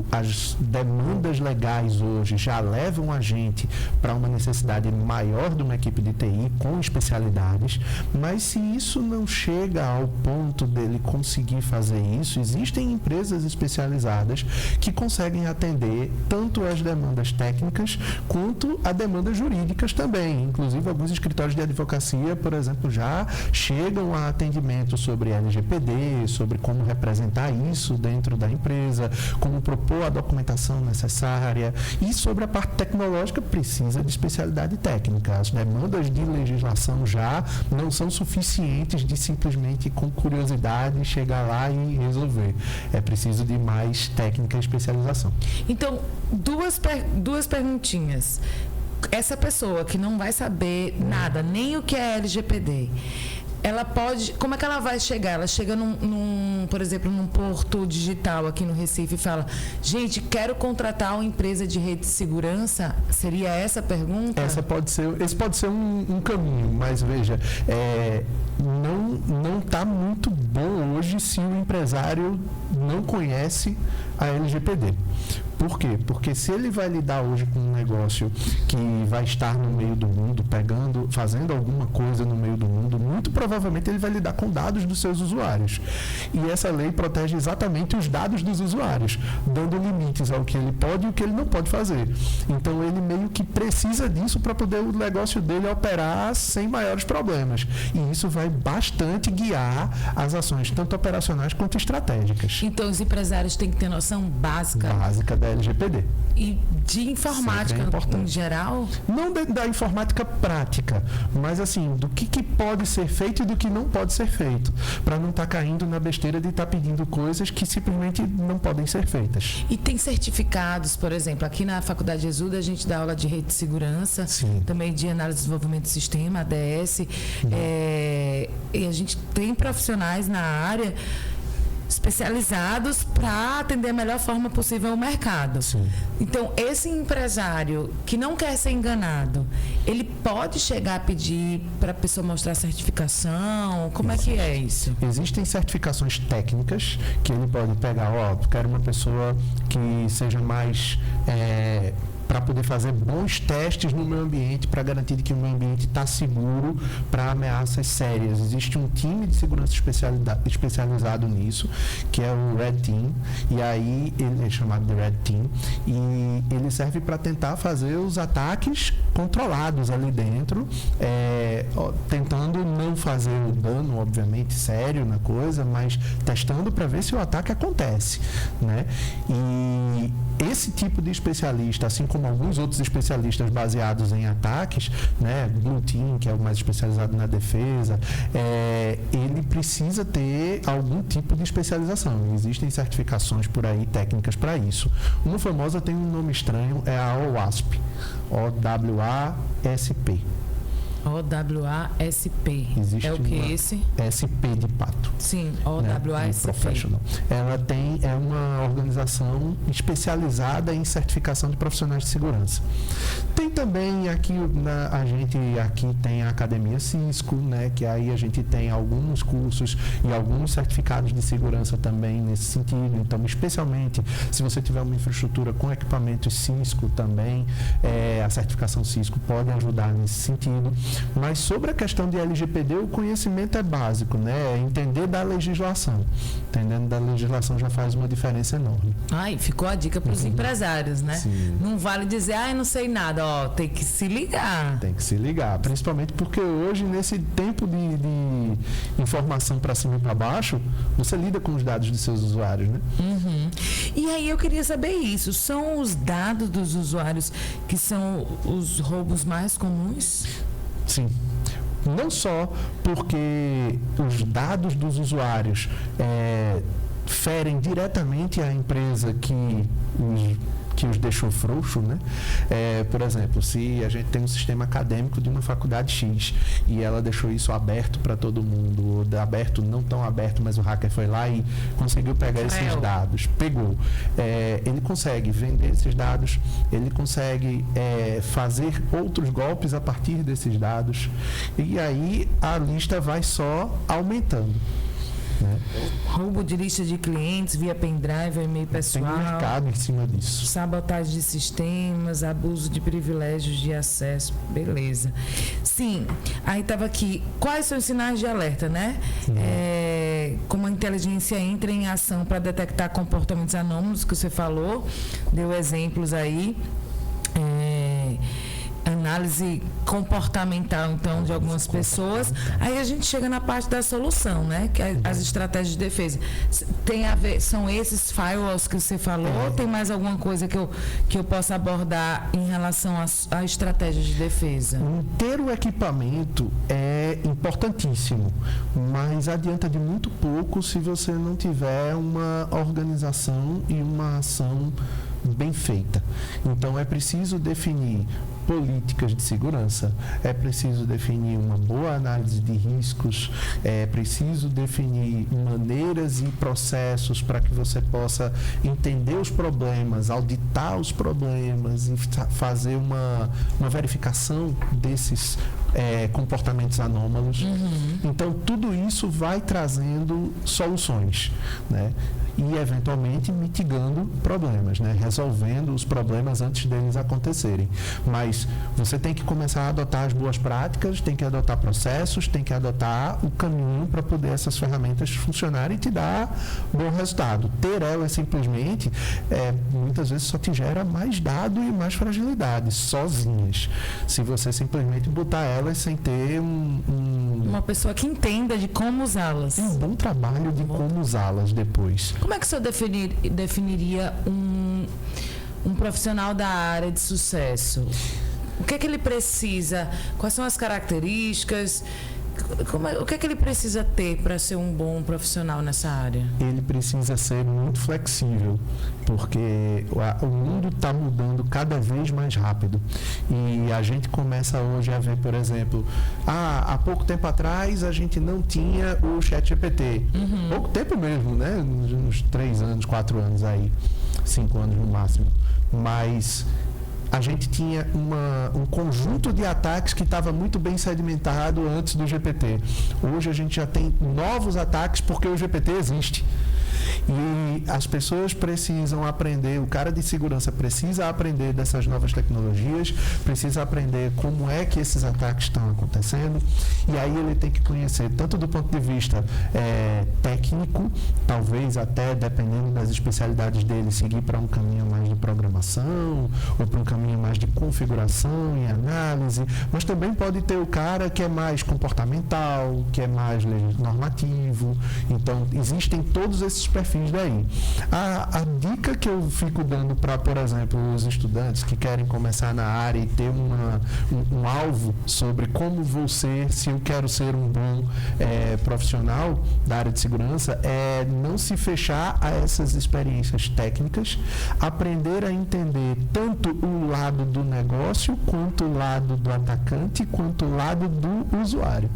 As demandas legais hoje já levam a gente para uma necessidade maior de uma equipe de TI com especialidades, mas se isso não chega ao ponto dele conseguir fazer isso, existem empresas especializadas que conseguem atender tanto as demandas técnicas quanto as demandas jurídicas também. Inclusive, alguns escritórios de advocacia, por exemplo, já chegam a atendimento sobre LGPD, sobre como representar isso dentro da empresa, como propor a documentação necessária, e sobre a parte tecnológica precisa de especialidade técnica. As demandas de legislação já não são suficientes de simplesmente com curiosidade chegar lá e resolver. É preciso de mais técnica e especialização. Então, duas perguntinhas. Essa pessoa que não vai saber nada, nem o que é LGPD, ela pode... Como é que ela vai chegar? Ela chega por exemplo, num porto digital aqui no Recife e fala: gente, quero contratar uma empresa de rede de segurança? Seria essa a pergunta? Esse pode ser um caminho, mas veja, não está muito bom hoje se o empresário não conhece a LGPD. Por quê? Porque se ele vai lidar hoje com um negócio que vai estar no meio do mundo, fazendo alguma coisa no meio do mundo, muito provavelmente ele vai lidar com dados dos seus usuários. E essa lei protege exatamente os dados dos usuários, dando limites ao que ele pode e o que ele não pode fazer. Então ele meio que precisa disso para poder o negócio dele operar sem maiores problemas. E isso vai bastante guiar as ações, tanto operacionais quanto estratégicas. Então os empresários têm que ter noção básica Da LGPD. E de informática em geral? Não da informática prática, mas assim, do que pode ser feito e do que não pode ser feito, para não estar caindo na besteira de estar pedindo coisas que simplesmente não podem ser feitas. E tem certificados, por exemplo, aqui na Faculdade de Exuda a gente dá aula de rede de segurança, Sim. também de análise de desenvolvimento de sistema, ADS, e a gente tem profissionais na área especializados para atender a melhor forma possível o mercado. Sim. Então, esse empresário que não quer ser enganado, ele pode chegar a pedir para a pessoa mostrar certificação? Como é que é isso? Existem certificações técnicas que ele pode pegar, quero uma pessoa que seja mais... para poder fazer bons testes no meu ambiente, para garantir que o meu ambiente está seguro para ameaças sérias. Existe um time de segurança especializado nisso, que é o Red Team, e aí ele é chamado de Red Team, e ele serve para tentar fazer os ataques controlados ali dentro, tentando não fazer o dano, obviamente, sério na coisa, mas testando para ver se o ataque acontece, né? E esse tipo de especialista, assim como alguns outros especialistas baseados em ataques, né, Blue Team, que é o mais especializado na defesa, ele precisa ter algum tipo de especialização. Existem certificações por aí, técnicas para isso. Uma famosa tem um nome estranho, é a OWASP, OWASP. OWASP. Existe é o que esse? SP de pato. Sim, OWASP. Né? Professional. Ela é uma organização especializada em certificação de profissionais de segurança. Tem também aqui, a gente aqui tem a Academia Cisco, né? Que aí a gente tem alguns cursos e alguns certificados de segurança também nesse sentido. Então, especialmente se você tiver uma infraestrutura com equipamentos Cisco também, a certificação Cisco pode ajudar nesse sentido. Mas sobre a questão de LGPD, o conhecimento é básico, né? É entender da legislação. Entendendo da legislação já faz uma diferença enorme. Ai, ficou a dica para os empresários, né? Sim. Não vale dizer, eu não sei nada, tem que se ligar. Tem que se ligar, principalmente porque hoje, nesse tempo de informação para cima e para baixo, você lida com os dados de seus usuários, né? Uhum. E aí eu queria saber isso, são os dados dos usuários que são os roubos mais comuns? Sim. Não só porque os dados dos usuários ferem diretamente a empresa que os deixou frouxo, né? Por exemplo, se a gente tem um sistema acadêmico de uma faculdade X e ela deixou isso aberto para todo mundo, ou aberto, não tão aberto, mas o hacker foi lá e conseguiu pegar esses dados, pegou. Ele consegue vender esses dados, ele consegue fazer outros golpes a partir desses dados, e aí a lista vai só aumentando. Né? Roubo de lista de clientes via pendrive, e-mail pessoal. Tem mercado em cima disso. Sabotagem de sistemas, abuso de privilégios de acesso. Beleza. Sim, aí estava aqui. Quais são os sinais de alerta, né? Como a inteligência entra em ação para detectar comportamentos anômalos, que você falou, deu exemplos aí. Análise comportamental, então, de algumas pessoas. Aí a gente chega na parte da solução, né? Que é as estratégias de defesa. Tem a ver, são esses firewalls que você falou, ou tem mais alguma coisa que eu possa abordar em relação à estratégia de defesa? Ter o equipamento é importantíssimo, mas adianta de muito pouco se você não tiver uma organização e uma ação bem feita. Então, é preciso definir políticas de segurança, é preciso definir uma boa análise de riscos, é preciso definir maneiras e processos para que você possa entender os problemas, auditar os problemas e fazer uma verificação desses comportamentos anômalos. Então, tudo isso vai trazendo soluções, né? E, eventualmente, mitigando problemas, né? Resolvendo os problemas antes deles acontecerem. Mas você tem que começar a adotar as boas práticas, tem que adotar processos, tem que adotar o caminho para poder essas ferramentas funcionarem e te dar bom resultado. Ter elas simplesmente, muitas vezes, só te gera mais dado e mais fragilidades, sozinhas. Se você simplesmente botar elas sem ter uma pessoa que entenda de como usá-las. Um bom trabalho de como usá-las depois. Como é que o senhor definiria um profissional da área de sucesso? O que é que ele precisa? Quais são as características? O que é que ele precisa ter para ser um bom profissional nessa área? Ele precisa ser muito flexível, porque o mundo está mudando cada vez mais rápido. E a gente começa hoje a ver, por exemplo, há pouco tempo atrás a gente não tinha o ChatGPT. Pouco tempo mesmo, né? Uns 3 anos, 4 anos aí, 5 anos no máximo. Mas a gente tinha um conjunto de ataques que estava muito bem sedimentado antes do GPT. Hoje a gente já tem novos ataques porque o GPT existe. E as pessoas precisam aprender, o cara de segurança precisa aprender dessas novas tecnologias, precisa aprender como é que esses ataques estão acontecendo, e aí ele tem que conhecer, tanto do ponto de vista técnico, talvez até, dependendo das especialidades dele, seguir para um caminho mais de programação, ou para um caminho mais de configuração e análise, mas também pode ter o cara que é mais comportamental, que é mais normativo. Então, existem todos esses perfis daí. A dica que eu fico dando para, por exemplo, os estudantes que querem começar na área e ter um alvo sobre como vou ser, se eu quero ser um bom profissional da área de segurança, é não se fechar a essas experiências técnicas, aprender aprender a entender tanto o lado do negócio, quanto o lado do atacante, quanto o lado do usuário,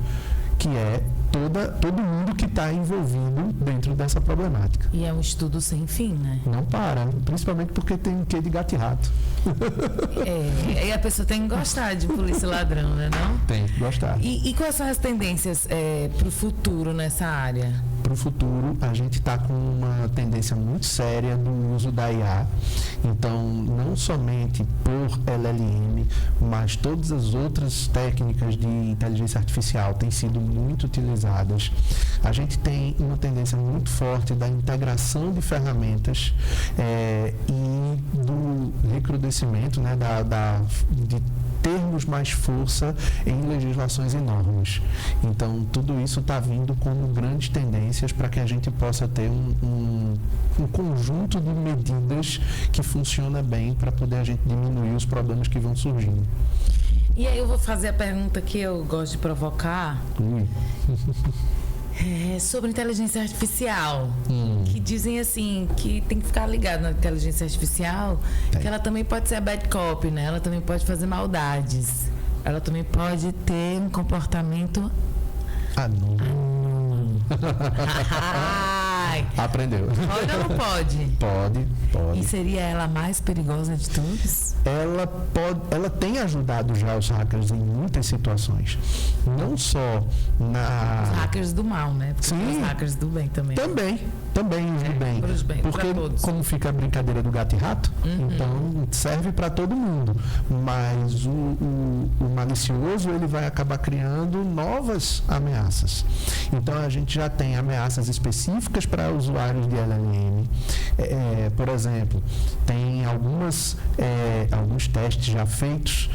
que é todo mundo que está envolvido dentro dessa problemática. E é um estudo sem fim, né? Não para, principalmente porque tem um quê de gato e rato. E a pessoa tem que gostar de polícia e ladrão, né? Não? Tem que gostar. E quais são as tendências para o futuro nessa área? Para o futuro, a gente está com uma tendência muito séria do uso da IA. Então, não somente por LLM, mas todas as outras técnicas de inteligência artificial têm sido muito utilizadas. A gente tem uma tendência muito forte da integração de ferramentas e do recrudescimento, né, de termos mais força em legislações enormes. Então, tudo isso está vindo como grandes tendências para que a gente possa ter um conjunto de medidas que funciona bem para poder a gente diminuir os problemas que vão surgindo. E aí eu vou fazer a pergunta que eu gosto de provocar. Sobre inteligência artificial, que dizem assim, que tem que ficar ligado na inteligência artificial, que ela também pode ser a bad cop, né? Ela também pode fazer maldades. Ela também pode ter um comportamento Aprendeu. Pode ou não pode? Pode. E seria ela a mais perigosa de todos? Ela tem ajudado já os hackers em muitas situações. Não só os hackers do mal, né? Porque sim, os hackers do bem também. Também os do bem. Porque como fica a brincadeira do gato e rato, então serve para todo mundo. Mas o malicioso, ele vai acabar criando novas ameaças. Então a gente já tem ameaças específicas para usuários de LLM. Por exemplo, tem alguns testes já feitos.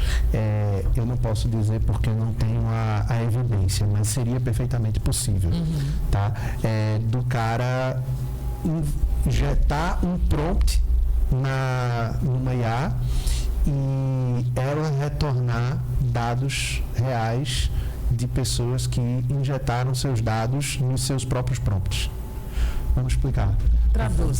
Eu não posso dizer porque não tenho a evidência, mas seria perfeitamente possível, tá? Do cara injetar um prompt numa IA e ela retornar dados reais de pessoas que injetaram seus dados nos seus próprios prompts. Vamos explicar.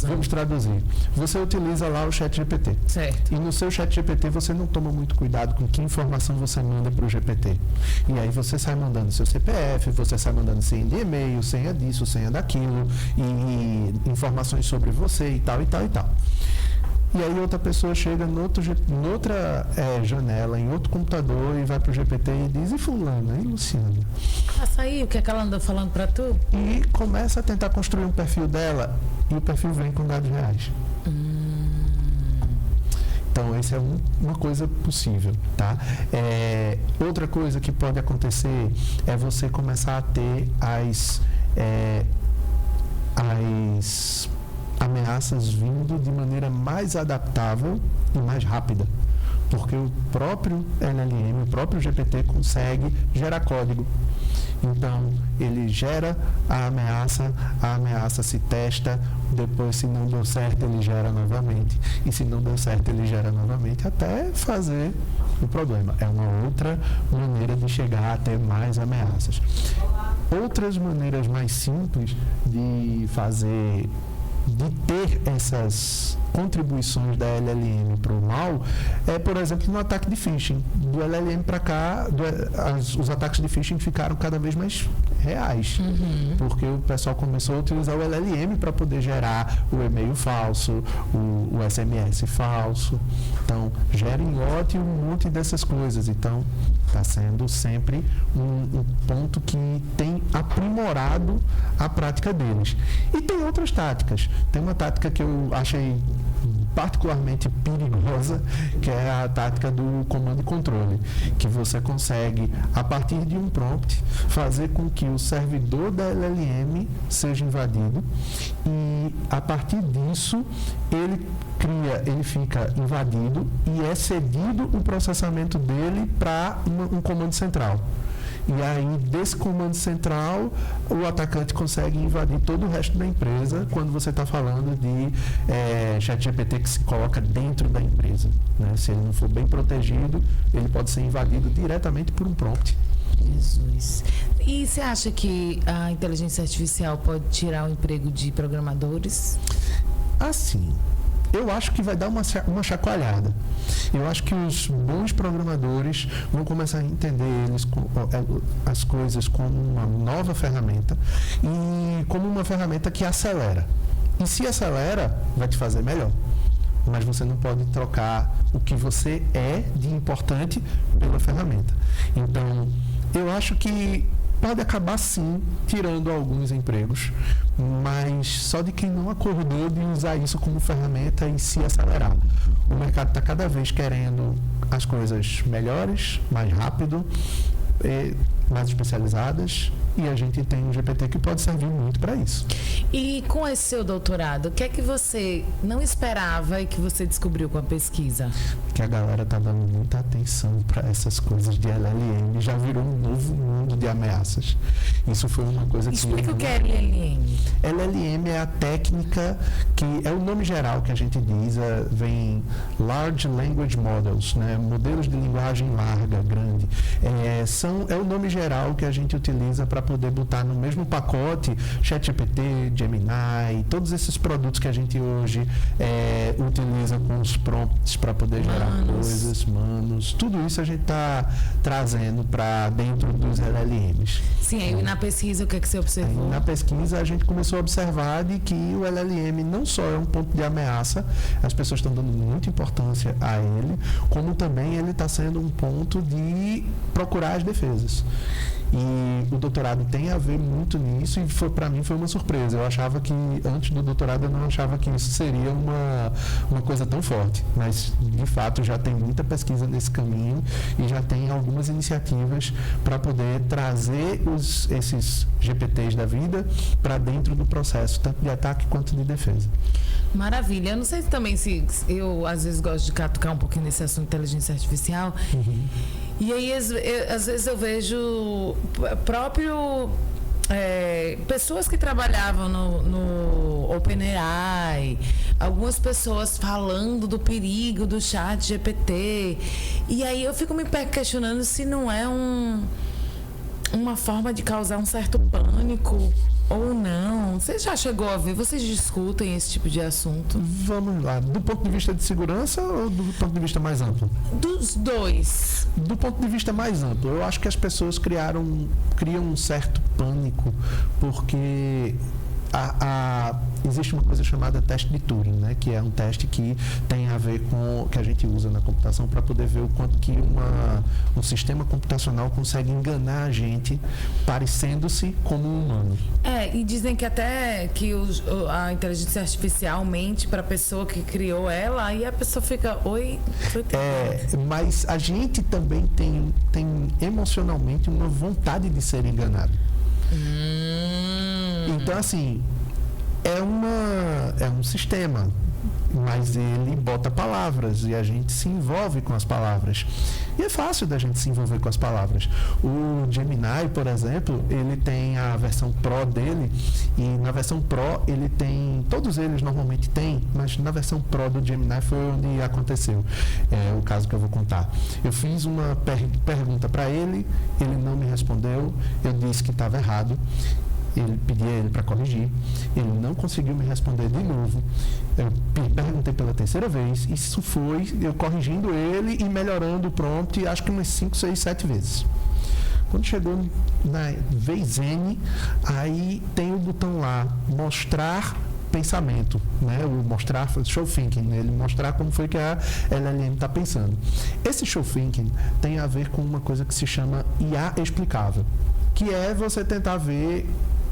Vamos traduzir. Você utiliza lá o ChatGPT. Certo. E no seu ChatGPT você não toma muito cuidado com que informação você manda para o GPT. E aí você sai mandando seu CPF, você sai mandando senha de e-mail, senha disso, senha daquilo, e informações sobre você e tal, e tal, e tal. E aí outra pessoa chega noutra janela, em outro computador, e vai para o GPT e diz: e fulana, e Luciana? Passa aí, o que é que ela anda falando para tu? E começa a tentar construir um perfil dela, e o perfil vem com dados reais. Então, essa é uma coisa possível, tá? Outra coisa que pode acontecer é você começar a ter as ameaças vindo de maneira mais adaptável e mais rápida, porque o próprio LLM, o próprio GPT consegue gerar código. Então, ele gera a ameaça se testa, depois, se não deu certo, ele gera novamente, e se não deu certo, ele gera novamente, até fazer o problema. É uma outra maneira de chegar a ter mais ameaças. Outras maneiras mais simples de ter essas contribuições da LLM para o mal por exemplo, no ataque de phishing. Do LLM para cá, os ataques de phishing ficaram cada vez mais reais, porque o pessoal começou a utilizar o LLM para poder gerar o e-mail falso, o SMS falso. Então, gera em lote um monte dessas coisas. Então, está sendo sempre um ponto que tem aprimorado a prática deles. E tem outras táticas. Tem uma tática que eu achei particularmente perigosa, que é a tática do comando e controle, que você consegue, a partir de um prompt, fazer com que o servidor da LLM seja invadido, e a partir disso ele fica invadido e é cedido o processamento dele para um comando central. E aí, desse comando central, o atacante consegue invadir todo o resto da empresa, quando você está falando de ChatGPT que se coloca dentro da empresa, né? Se ele não for bem protegido, ele pode ser invadido diretamente por um prompt. Jesus. E você acha que a inteligência artificial pode tirar o emprego de programadores? Assim, eu acho que vai dar uma chacoalhada. Eu acho que os bons programadores vão começar a entender as coisas como uma nova ferramenta e como uma ferramenta que acelera. E se acelera, vai te fazer melhor. Mas você não pode trocar o que você é de importante pela ferramenta. Então, eu acho que pode acabar, sim, tirando alguns empregos, mas só de quem não acordou de usar isso como ferramenta e se acelerar. O mercado está cada vez querendo as coisas melhores, mais rápido, mais especializadas, e a gente tem um GPT que pode servir muito para isso. E com esse seu doutorado, o que é que você não esperava e que você descobriu com a pesquisa? Que a galera está dando muita atenção para essas coisas de LLM, já virou um novo mundo de ameaças. Isso foi uma coisa que... Explica o que é LLM. LLM é a técnica que é o nome geral que a gente diz, vem Large Language Models, né? Modelos de linguagem larga, grande. É o nome geral que a gente utiliza para poder botar no mesmo pacote ChatGPT, Gemini, todos esses produtos que a gente hoje utiliza com os prompts para poder gerar coisas, tudo isso a gente está trazendo para dentro dos LLMs. Sim, aí na pesquisa o que é que você observou? Aí, na pesquisa a gente começou a observar de que o LLM não só é um ponto de ameaça, as pessoas estão dando muita importância a ele, como também ele está sendo um ponto de procurar as defesas. E o doutorado tem a ver muito nisso e para mim foi uma surpresa. Eu achava que antes do doutorado eu não achava que isso seria uma coisa tão forte, mas de fato já tem muita pesquisa nesse caminho e já tem algumas iniciativas para poder trazer esses GPTs da vida para dentro do processo, tanto de ataque quanto de defesa. Maravilha. Eu não sei também se eu às vezes gosto de catucar um pouquinho nesse assunto de inteligência artificial. E aí, às vezes eu vejo pessoas que trabalhavam no OpenAI, algumas pessoas falando do perigo do chat GPT. E aí eu fico me questionando se não é uma forma de causar um certo pânico ou não. Você já chegou a ver? Vocês discutem esse tipo de assunto? Vamos lá. Do ponto de vista de segurança ou do ponto de vista mais amplo? Dos dois. Do ponto de vista mais amplo, eu acho que as pessoas criam um certo pânico porque existe uma coisa chamada teste de Turing, né? Que é um teste que tem a ver com o que a gente usa na computação para poder ver o quanto que um sistema computacional consegue enganar a gente parecendo-se como um humano. E dizem que até que a inteligência artificial mente para a pessoa que criou ela e a pessoa fica, oi? Mas a gente também tem emocionalmente uma vontade de ser enganado. Então, assim, é um sistema, mas ele bota palavras e a gente se envolve com as palavras. E é fácil da gente se envolver com as palavras. O Gemini, por exemplo, ele tem a versão Pro dele e na versão Pro ele tem, todos eles normalmente têm, mas na versão Pro do Gemini foi onde aconteceu. O caso que eu vou contar. Eu fiz uma pergunta para ele não me respondeu, eu disse que estava errado. Pedi a ele para corrigir, ele não conseguiu me responder de novo. Eu perguntei pela terceira vez, isso foi eu corrigindo ele e melhorando o prompt, acho que umas 5, 6, 7 vezes. Quando chegou na vez N, aí tem o botão lá, mostrar pensamento, né? O mostrar show thinking, né? Ele mostrar como foi que a LLM está pensando. Esse show thinking tem a ver com uma coisa que se chama IA explicável, que é você tentar ver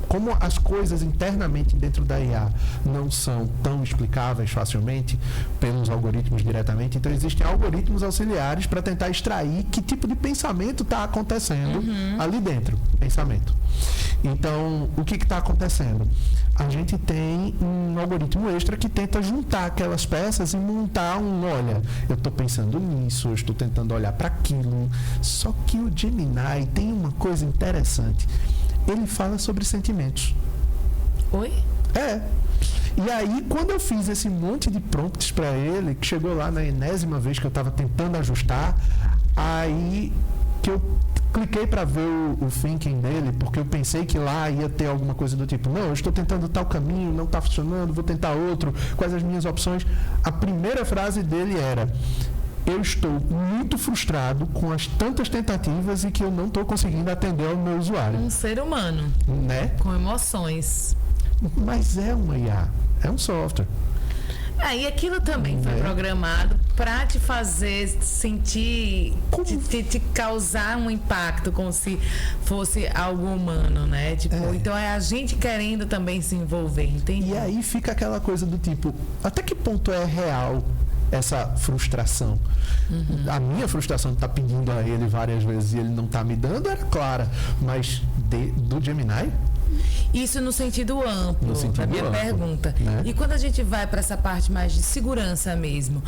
como as coisas internamente dentro da IA não são tão explicáveis facilmente pelos algoritmos diretamente, então existem algoritmos auxiliares para tentar extrair que tipo de pensamento está acontecendo ali dentro, pensamento. Então, o que está acontecendo? A gente tem um algoritmo extra que tenta juntar aquelas peças e montar olha, eu estou pensando nisso, eu estou tentando olhar para aquilo. Só que o Gemini tem uma coisa interessante. Ele fala sobre sentimentos. Oi? E aí, quando eu fiz esse monte de prompts para ele, que chegou lá na enésima vez que eu estava tentando ajustar, aí que eu cliquei para ver o thinking dele, porque eu pensei que lá ia ter alguma coisa do tipo, não, eu estou tentando tal caminho, não está funcionando, vou tentar outro, quais as minhas opções. A primeira frase dele era: eu estou muito frustrado com as tantas tentativas e que eu não estou conseguindo atender ao meu usuário. Um ser humano, né? Com emoções. Mas é uma IA, é um software. E aquilo também foi programado para te fazer sentir, te causar um impacto como se fosse algo humano, né? Tipo, então é a gente querendo também se envolver, entende? E aí fica aquela coisa do tipo, até que ponto é real essa frustração? A minha frustração de estar pedindo a ele várias vezes e ele não está me dando era clara, mas do Gemini? Isso no sentido amplo, da minha pergunta. Né? E quando a gente vai para essa parte mais de segurança mesmo,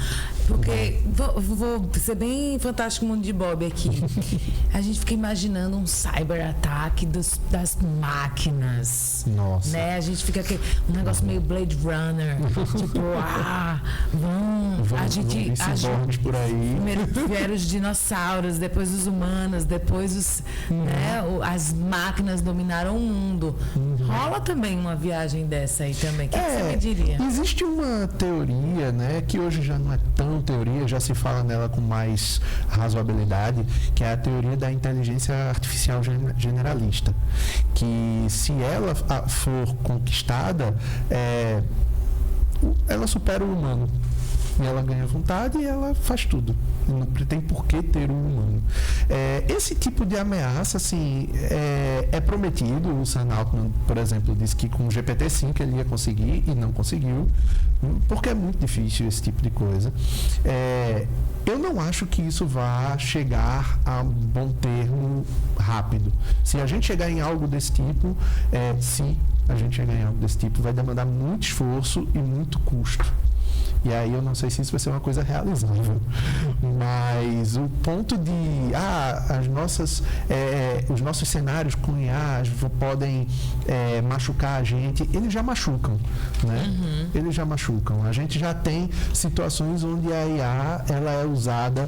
porque vou ser bem fantástico mundo de Bob aqui. A gente fica imaginando um cyber-ataque das máquinas. Nossa. Né? A gente fica aqui, um negócio meio Blade Runner. Tipo, a gente por aí. Primeiro vieram os dinossauros, depois os humanos, depois né, as máquinas dominaram o mundo. Rola também uma viagem dessa aí também. O que você me diria? Existe uma teoria, né, que hoje já não é tão teoria, já se fala nela com mais razoabilidade, que é a teoria da inteligência artificial generalista. Que se ela for conquistada, ela supera o humano. E ela ganha vontade e ela faz tudo. Não tem por que ter um humano. Esse tipo de ameaça, assim, é prometido. O Sam Altman, por exemplo, disse que com o GPT-5 ele ia conseguir e não conseguiu, porque é muito difícil esse tipo de coisa. Eu não acho que isso vá chegar a um bom termo rápido. Se a gente chegar em algo desse tipo, se a gente chegar em algo desse tipo, vai demandar muito esforço e muito custo. E aí eu não sei se isso vai ser uma coisa realizável. Mas o ponto de os nossos cenários com IAs podem machucar a gente, eles já machucam, né? Eles já machucam. A gente já tem situações onde a IA ela é usada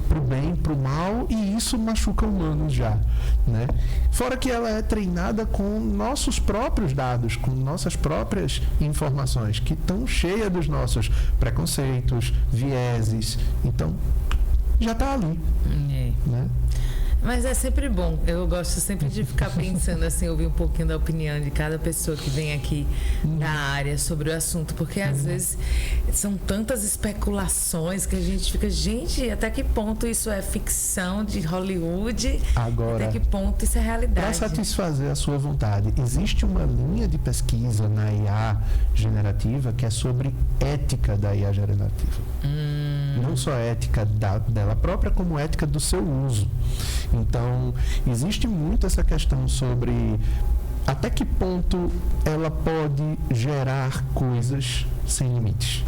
pro bem, pro mal, e isso machuca humanos já, né? Fora que ela é treinada com nossos próprios dados, com nossas próprias informações, que estão cheias dos nossos preconceitos, vieses. Então, já está ali, né? Mas é sempre bom. Eu gosto sempre de ficar pensando assim, ouvir um pouquinho da opinião de cada pessoa que vem aqui da área sobre o assunto, porque às vezes são tantas especulações que a gente fica, gente, até que ponto isso é ficção de Hollywood? Agora, até que ponto isso é realidade? Para satisfazer a sua vontade, existe uma linha de pesquisa na IA generativa que é sobre ética da IA generativa. Não só ética dela própria, como ética do seu uso. Então, existe muito essa questão sobre até que ponto ela pode gerar coisas sem limites.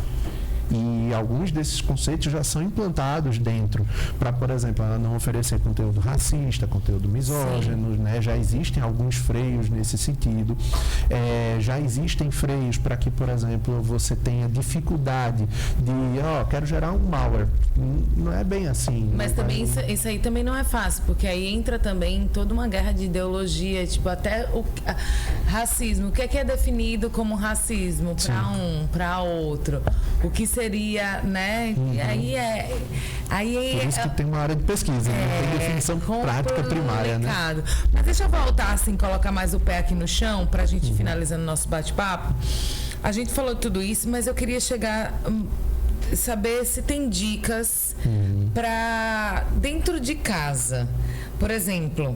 E alguns desses conceitos já são implantados dentro, para, por exemplo, ela não oferecer conteúdo racista, conteúdo misógino, né? Já existem alguns freios nesse sentido. Já existem freios para que, por exemplo, você tenha dificuldade de, quero gerar um malware. Não é bem assim. Mas também isso aí também não é fácil, porque aí entra também toda uma guerra de ideologia, tipo, até o racismo. O que é definido como racismo para um, para outro? O que seria, né? Por isso que tem uma área de pesquisa, tem definição prática primária, né? Mas deixa eu voltar, assim, colocar mais o pé aqui no chão, pra gente finalizando nosso bate-papo. A gente falou tudo isso, mas eu queria saber se tem dicas para dentro de casa. Por exemplo,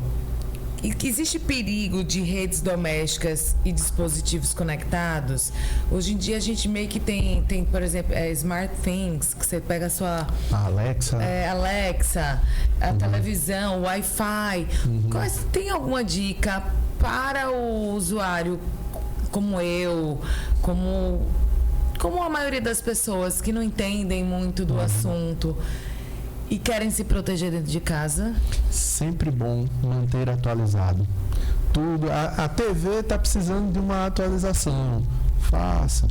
existe perigo de redes domésticas e dispositivos conectados? Hoje em dia a gente meio que tem por exemplo, Smart Things, que você pega a sua Alexa, a televisão, o Wi-Fi. Tem alguma dica para o usuário como eu, como a maioria das pessoas que não entendem muito do assunto e querem se proteger dentro de casa? Sempre bom manter atualizado. Tudo. A TV está precisando de uma atualização. Faça.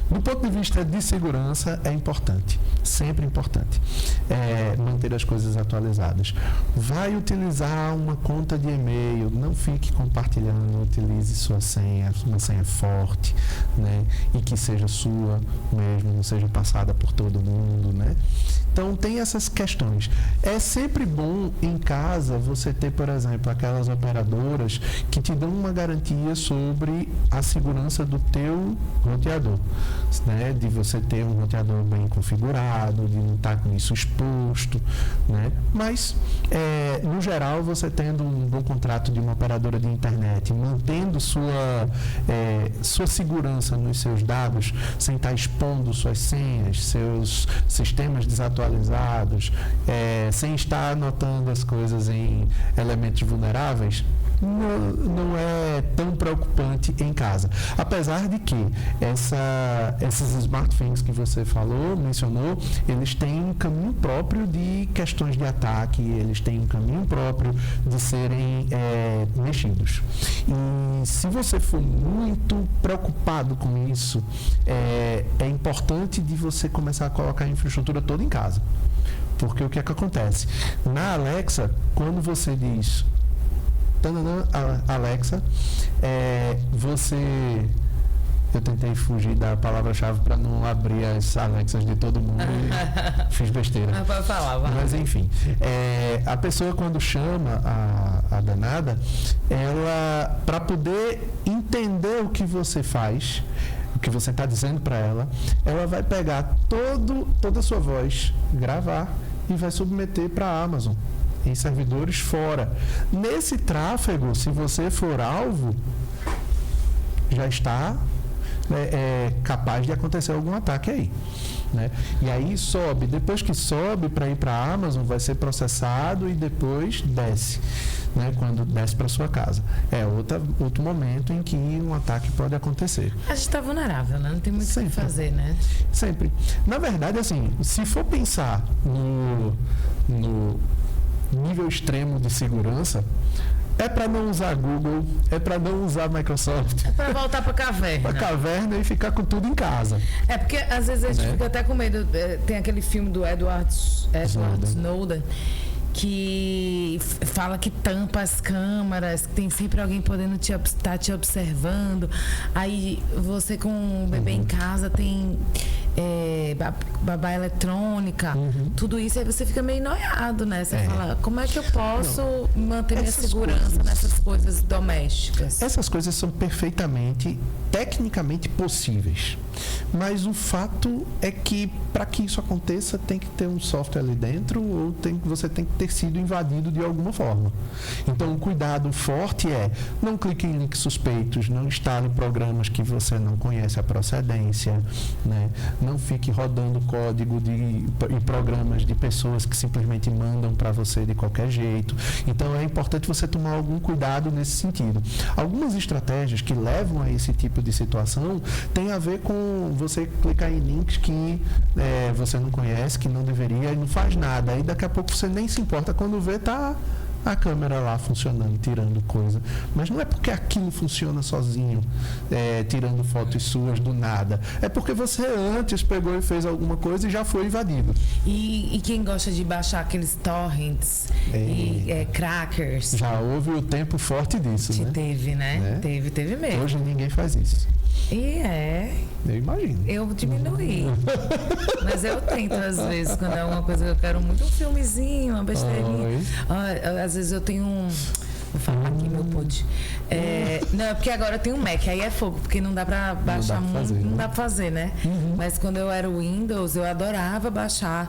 Do ponto de vista de segurança, é importante. sempre importante, manter as coisas atualizadas. Vai utilizar uma conta de e-mail, não fique compartilhando, utilize sua senha, uma senha forte, né? E que seja sua mesmo, não seja passada por todo mundo, né? Então, tem essas questões. É sempre bom em casa você ter, por exemplo, aquelas operadoras que te dão uma garantia sobre a segurança do teu roteador, né? De você ter um roteador bem configurado, de não estar com isso exposto, né? Mas, no geral, você tendo um bom contrato de uma operadora de internet, mantendo sua segurança nos seus dados, sem estar expondo suas senhas, seus sistemas desatualizados, sem estar anotando as coisas em elementos vulneráveis, não é tão preocupante em casa. Apesar de que esses SmartThings que você mencionou, eles têm um caminho próprio de questões de ataque, eles têm um caminho próprio de serem mexidos. E se você for muito preocupado com isso, é importante de você começar a colocar a infraestrutura toda em casa. Porque o que é que acontece? Na Alexa, quando você diz Alexa, eu tentei fugir da palavra-chave para não abrir as Alexas de todo mundo e fiz besteira. Pode falar, vai. Mas enfim, a pessoa quando chama a danada, ela, para poder entender o que você faz, o que você está dizendo para ela vai pegar toda a sua voz, gravar e vai submeter para a Amazon em servidores fora. Nesse tráfego, se você for alvo, já está capaz de acontecer algum ataque aí, né? E aí sobe, depois que sobe para ir para a Amazon, vai ser processado e depois desce, né? Quando desce para sua casa. É outro momento em que um ataque pode acontecer. A gente está vulnerável, né? Não tem muito o que fazer, né? Sempre. Na verdade, assim, se for pensar no nível extremo de segurança, é para não usar Google, é para não usar Microsoft. É para voltar para a caverna. Para a caverna e ficar com tudo em casa. É porque às vezes a gente fica até com medo. Tem aquele filme do Edward Snowden que fala que tampa as câmaras, que tem sempre alguém podendo estar te observando. Aí você com um bebê em casa tem babá eletrônica, tudo isso, aí você fica meio noiado, né? Você fala, como é que eu posso manter minha segurança nessas coisas domésticas? Essas coisas são perfeitamente, tecnicamente possíveis. Mas o fato é que, para que isso aconteça, tem que ter um software ali dentro ou você tem que ter sido invadido de alguma forma. Então, o cuidado forte não clique em links suspeitos, não instale programas que você não conhece a procedência, né? Não fique rodando código e programas de pessoas que simplesmente mandam para você de qualquer jeito. Então, é importante você tomar algum cuidado nesse sentido. Algumas estratégias que levam a esse tipo de situação têm a ver com você clicar em links que você não conhece, que não deveria e não faz nada. Aí, daqui a pouco, você nem se importa quando vê, tá a câmera lá funcionando, tirando coisa. Mas não é porque aquilo funciona sozinho, tirando fotos suas do nada. É porque você antes pegou e fez alguma coisa e já foi invadido. E quem gosta de baixar aqueles torrents e crackers? Já houve o tempo forte disso, né? Teve, né? Teve mesmo. Hoje ninguém faz isso. Eu imagino. Eu diminuí. Mas eu tento, às vezes, quando é uma coisa que eu quero muito, um filmezinho, uma besteirinha. Às vezes eu tenho vou falar aqui, meu pod. Não, é porque agora eu tenho um Mac, aí é fogo, porque não dá pra baixar muito, não dá pra fazer, né? Mas quando eu era Windows, eu adorava baixar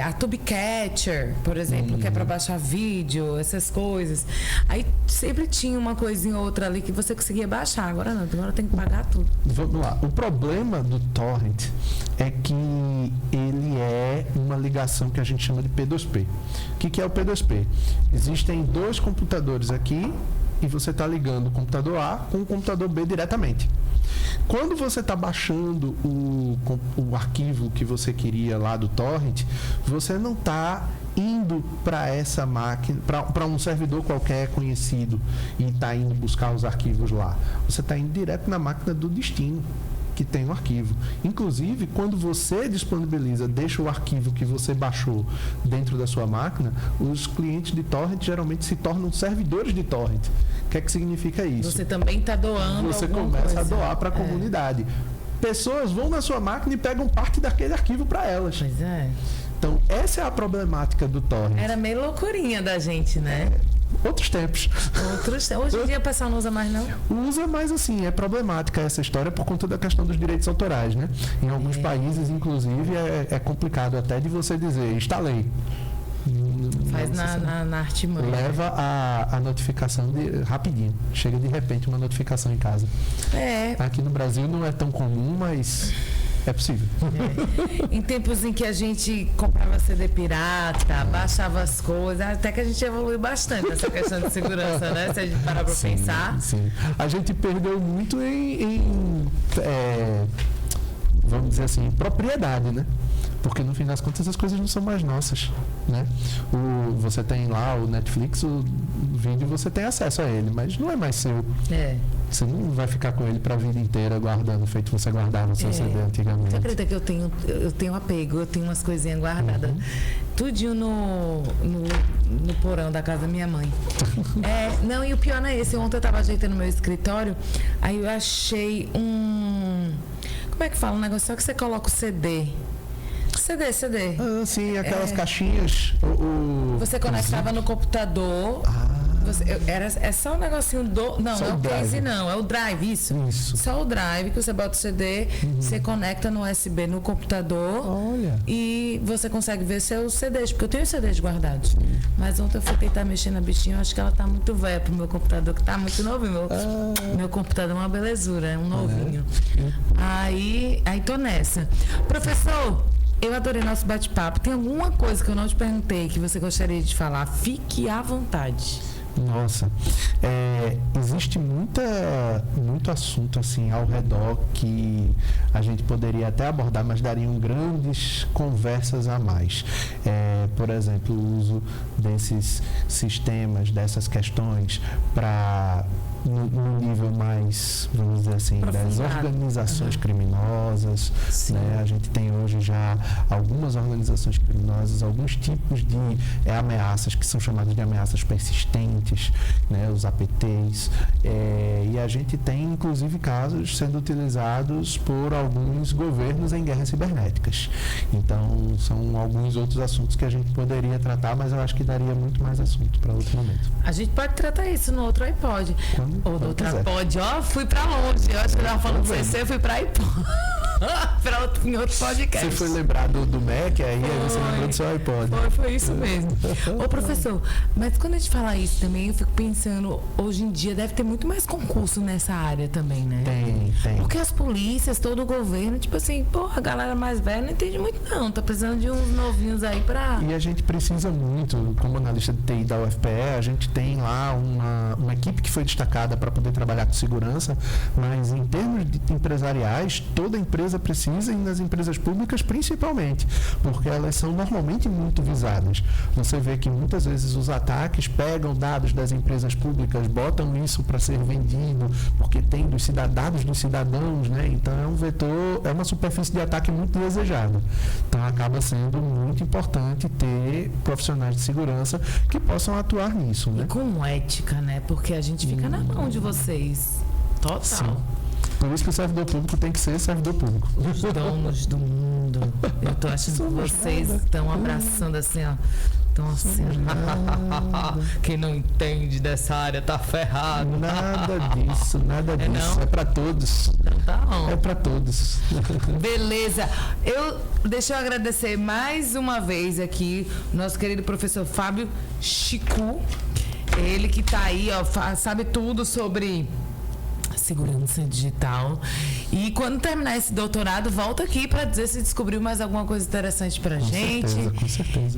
a Tubecatcher, por exemplo, que é pra baixar vídeo, essas coisas. Aí sempre tinha uma coisinha ou outra ali que você conseguia baixar, agora não, agora tem que pagar tudo. Vamos lá, o problema do torrent é que ele é uma ligação que a gente chama de P2P. O que é o P2P? Existem dois computadores aqui e você está ligando o computador A com o computador B diretamente. Quando você está baixando o arquivo que você queria lá do torrent, você não está indo para essa máquina, para um servidor qualquer conhecido e está indo buscar os arquivos lá. Você está indo direto na máquina do destino, que que tem no arquivo. Inclusive, quando você disponibiliza, deixa o arquivo que você baixou dentro da sua máquina, os clientes de torrent geralmente se tornam servidores de torrent. O que é que significa isso? Você também está doando. Você começa a doar para a comunidade. Pessoas vão na sua máquina e pegam parte daquele arquivo para elas. Pois é. Então, essa é a problemática do torrent. Era meio loucurinha da gente, né? Outros tempos. Hoje em dia o pessoal não usa mais, não? Usa, mas assim, é problemática essa história por conta da questão dos direitos autorais, né? Em alguns países, inclusive, é complicado até de você dizer, instalei. Faz na artimanha. Leva a notificação rapidinho. Chega de repente uma notificação em casa. Aqui no Brasil não é tão comum, mas é possível. Em tempos em que a gente comprava CD pirata, baixava as coisas, até que a gente evoluiu bastante nessa questão de segurança, né? Se a gente parar para pensar. Sim. A gente perdeu muito vamos dizer assim, propriedade, né? Porque no fim das contas as coisas não são mais nossas, né? Você tem lá o Netflix, o vídeo, você tem acesso a ele, mas não é mais seu. Você não vai ficar com ele para a vida inteira guardando, feito você guardava o seu CD antigamente. Você acredita que eu tenho apego, eu tenho umas coisinhas guardadas, tudinho no porão da casa da minha mãe. Não, e o pior não é esse. Ontem eu estava ajeitando meu escritório, aí eu achei como é que fala? Um negócio só que você coloca o CD. CD. Sim, aquelas caixinhas. Você conectava no computador. É só um negocinho do. Não, não é o case, não. É o drive, isso. Só o drive que você bota o CD, você conecta no USB no computador. Olha. E você consegue ver seus CDs, porque eu tenho CDs guardados. Mas ontem eu fui tentar mexer na bichinha, eu acho que ela tá muito velha pro meu computador, que tá muito novinho. Meu computador é uma belezura, é um novinho. Aí tô nessa. Professor, eu adorei nosso bate-papo. Tem alguma coisa que eu não te perguntei que você gostaria de falar? Fique à vontade. Nossa, existe muito assunto assim ao redor que a gente poderia até abordar, mas dariam grandes conversas a mais. Por exemplo, o uso desses sistemas, dessas questões para no nível mais, vamos dizer assim, das organizações criminosas, né? A gente tem hoje já algumas organizações criminosas, alguns tipos de ameaças que são chamadas de ameaças persistentes, né? Os APTs, e a gente tem inclusive casos sendo utilizados por alguns governos em guerras cibernéticas. Então são alguns outros assuntos que a gente poderia tratar, mas eu acho que daria muito mais assunto para outro momento. A gente pode tratar isso no outro iPod. Ou no outro iPod, fui pra longe. Eu acho que eu tava falando de CC, eu fui pra iPod. Em outro podcast. Você foi lembrado do Mac, aí você lembrou do seu iPod. Foi isso mesmo. Ô, professor, mas quando a gente fala isso também, eu fico pensando, hoje em dia deve ter muito mais concurso nessa área também, né? Tem. Porque as polícias, todo o governo, tipo assim, a galera mais velha não entende muito não, tá precisando de uns novinhos aí pra... E a gente precisa muito, como analista de TI da UFPE, a gente tem lá uma equipe que foi destacada para poder trabalhar com segurança, mas em termos empresariais, toda empresa precisa, e nas empresas públicas principalmente, porque elas são normalmente muito visadas. Você vê que muitas vezes os ataques pegam dados das empresas públicas, botam isso para ser vendido, porque tem dados dos cidadãos, né? Então é um vetor, é uma superfície de ataque muito desejada. Então acaba sendo muito importante ter profissionais de segurança que possam atuar nisso, né? E com ética, né? Porque a gente fica na mão de vocês. Total. Sim. Por isso que o servidor público tem que ser servidor público. Os donos do mundo. Eu tô achando que vocês estão abraçando assim, ó. Então, assim, quem não entende dessa área tá ferrado. Nada disso. É para todos. Então tá bom. É para todos. Beleza. Deixa eu agradecer mais uma vez aqui o nosso querido professor Fábio Chicu. Ele que tá aí, ó, sabe tudo sobre segurança digital. E quando terminar esse doutorado, volta aqui para dizer se descobriu mais alguma coisa interessante pra gente. Com certeza.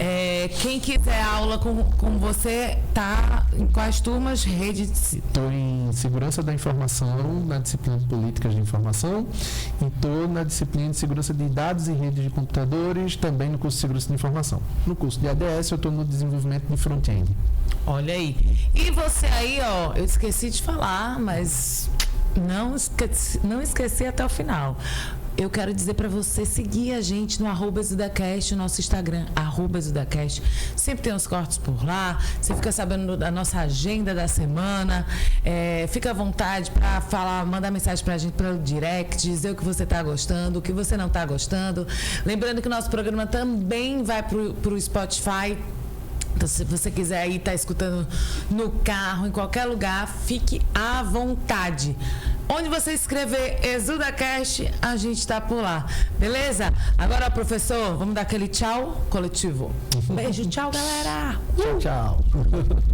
Quem quiser aula com você, tá em quais turmas? Estou em segurança da informação, na disciplina de políticas de informação, e estou na disciplina de segurança de dados e redes de computadores, também no curso de segurança de informação. No curso de ADS, eu estou no desenvolvimento de front-end. Olha aí. E você aí, ó, eu esqueci de falar, mas não esqueci até o final. Eu quero dizer para você seguir a gente no @ExudaCast, o nosso Instagram, @ExudaCast. Sempre tem uns cortes por lá. Você fica sabendo da nossa agenda da semana. Fica à vontade para falar, mandar mensagem para a gente pelo direct, dizer o que você está gostando, o que você não está gostando. Lembrando que o nosso programa também vai para o Spotify. Então, se você quiser aí estar escutando no carro, em qualquer lugar, fique à vontade. Onde você escrever ExudaCast, a gente está por lá. Beleza? Agora, professor, vamos dar aquele tchau coletivo. Beijo, tchau, galera! Tchau, tchau.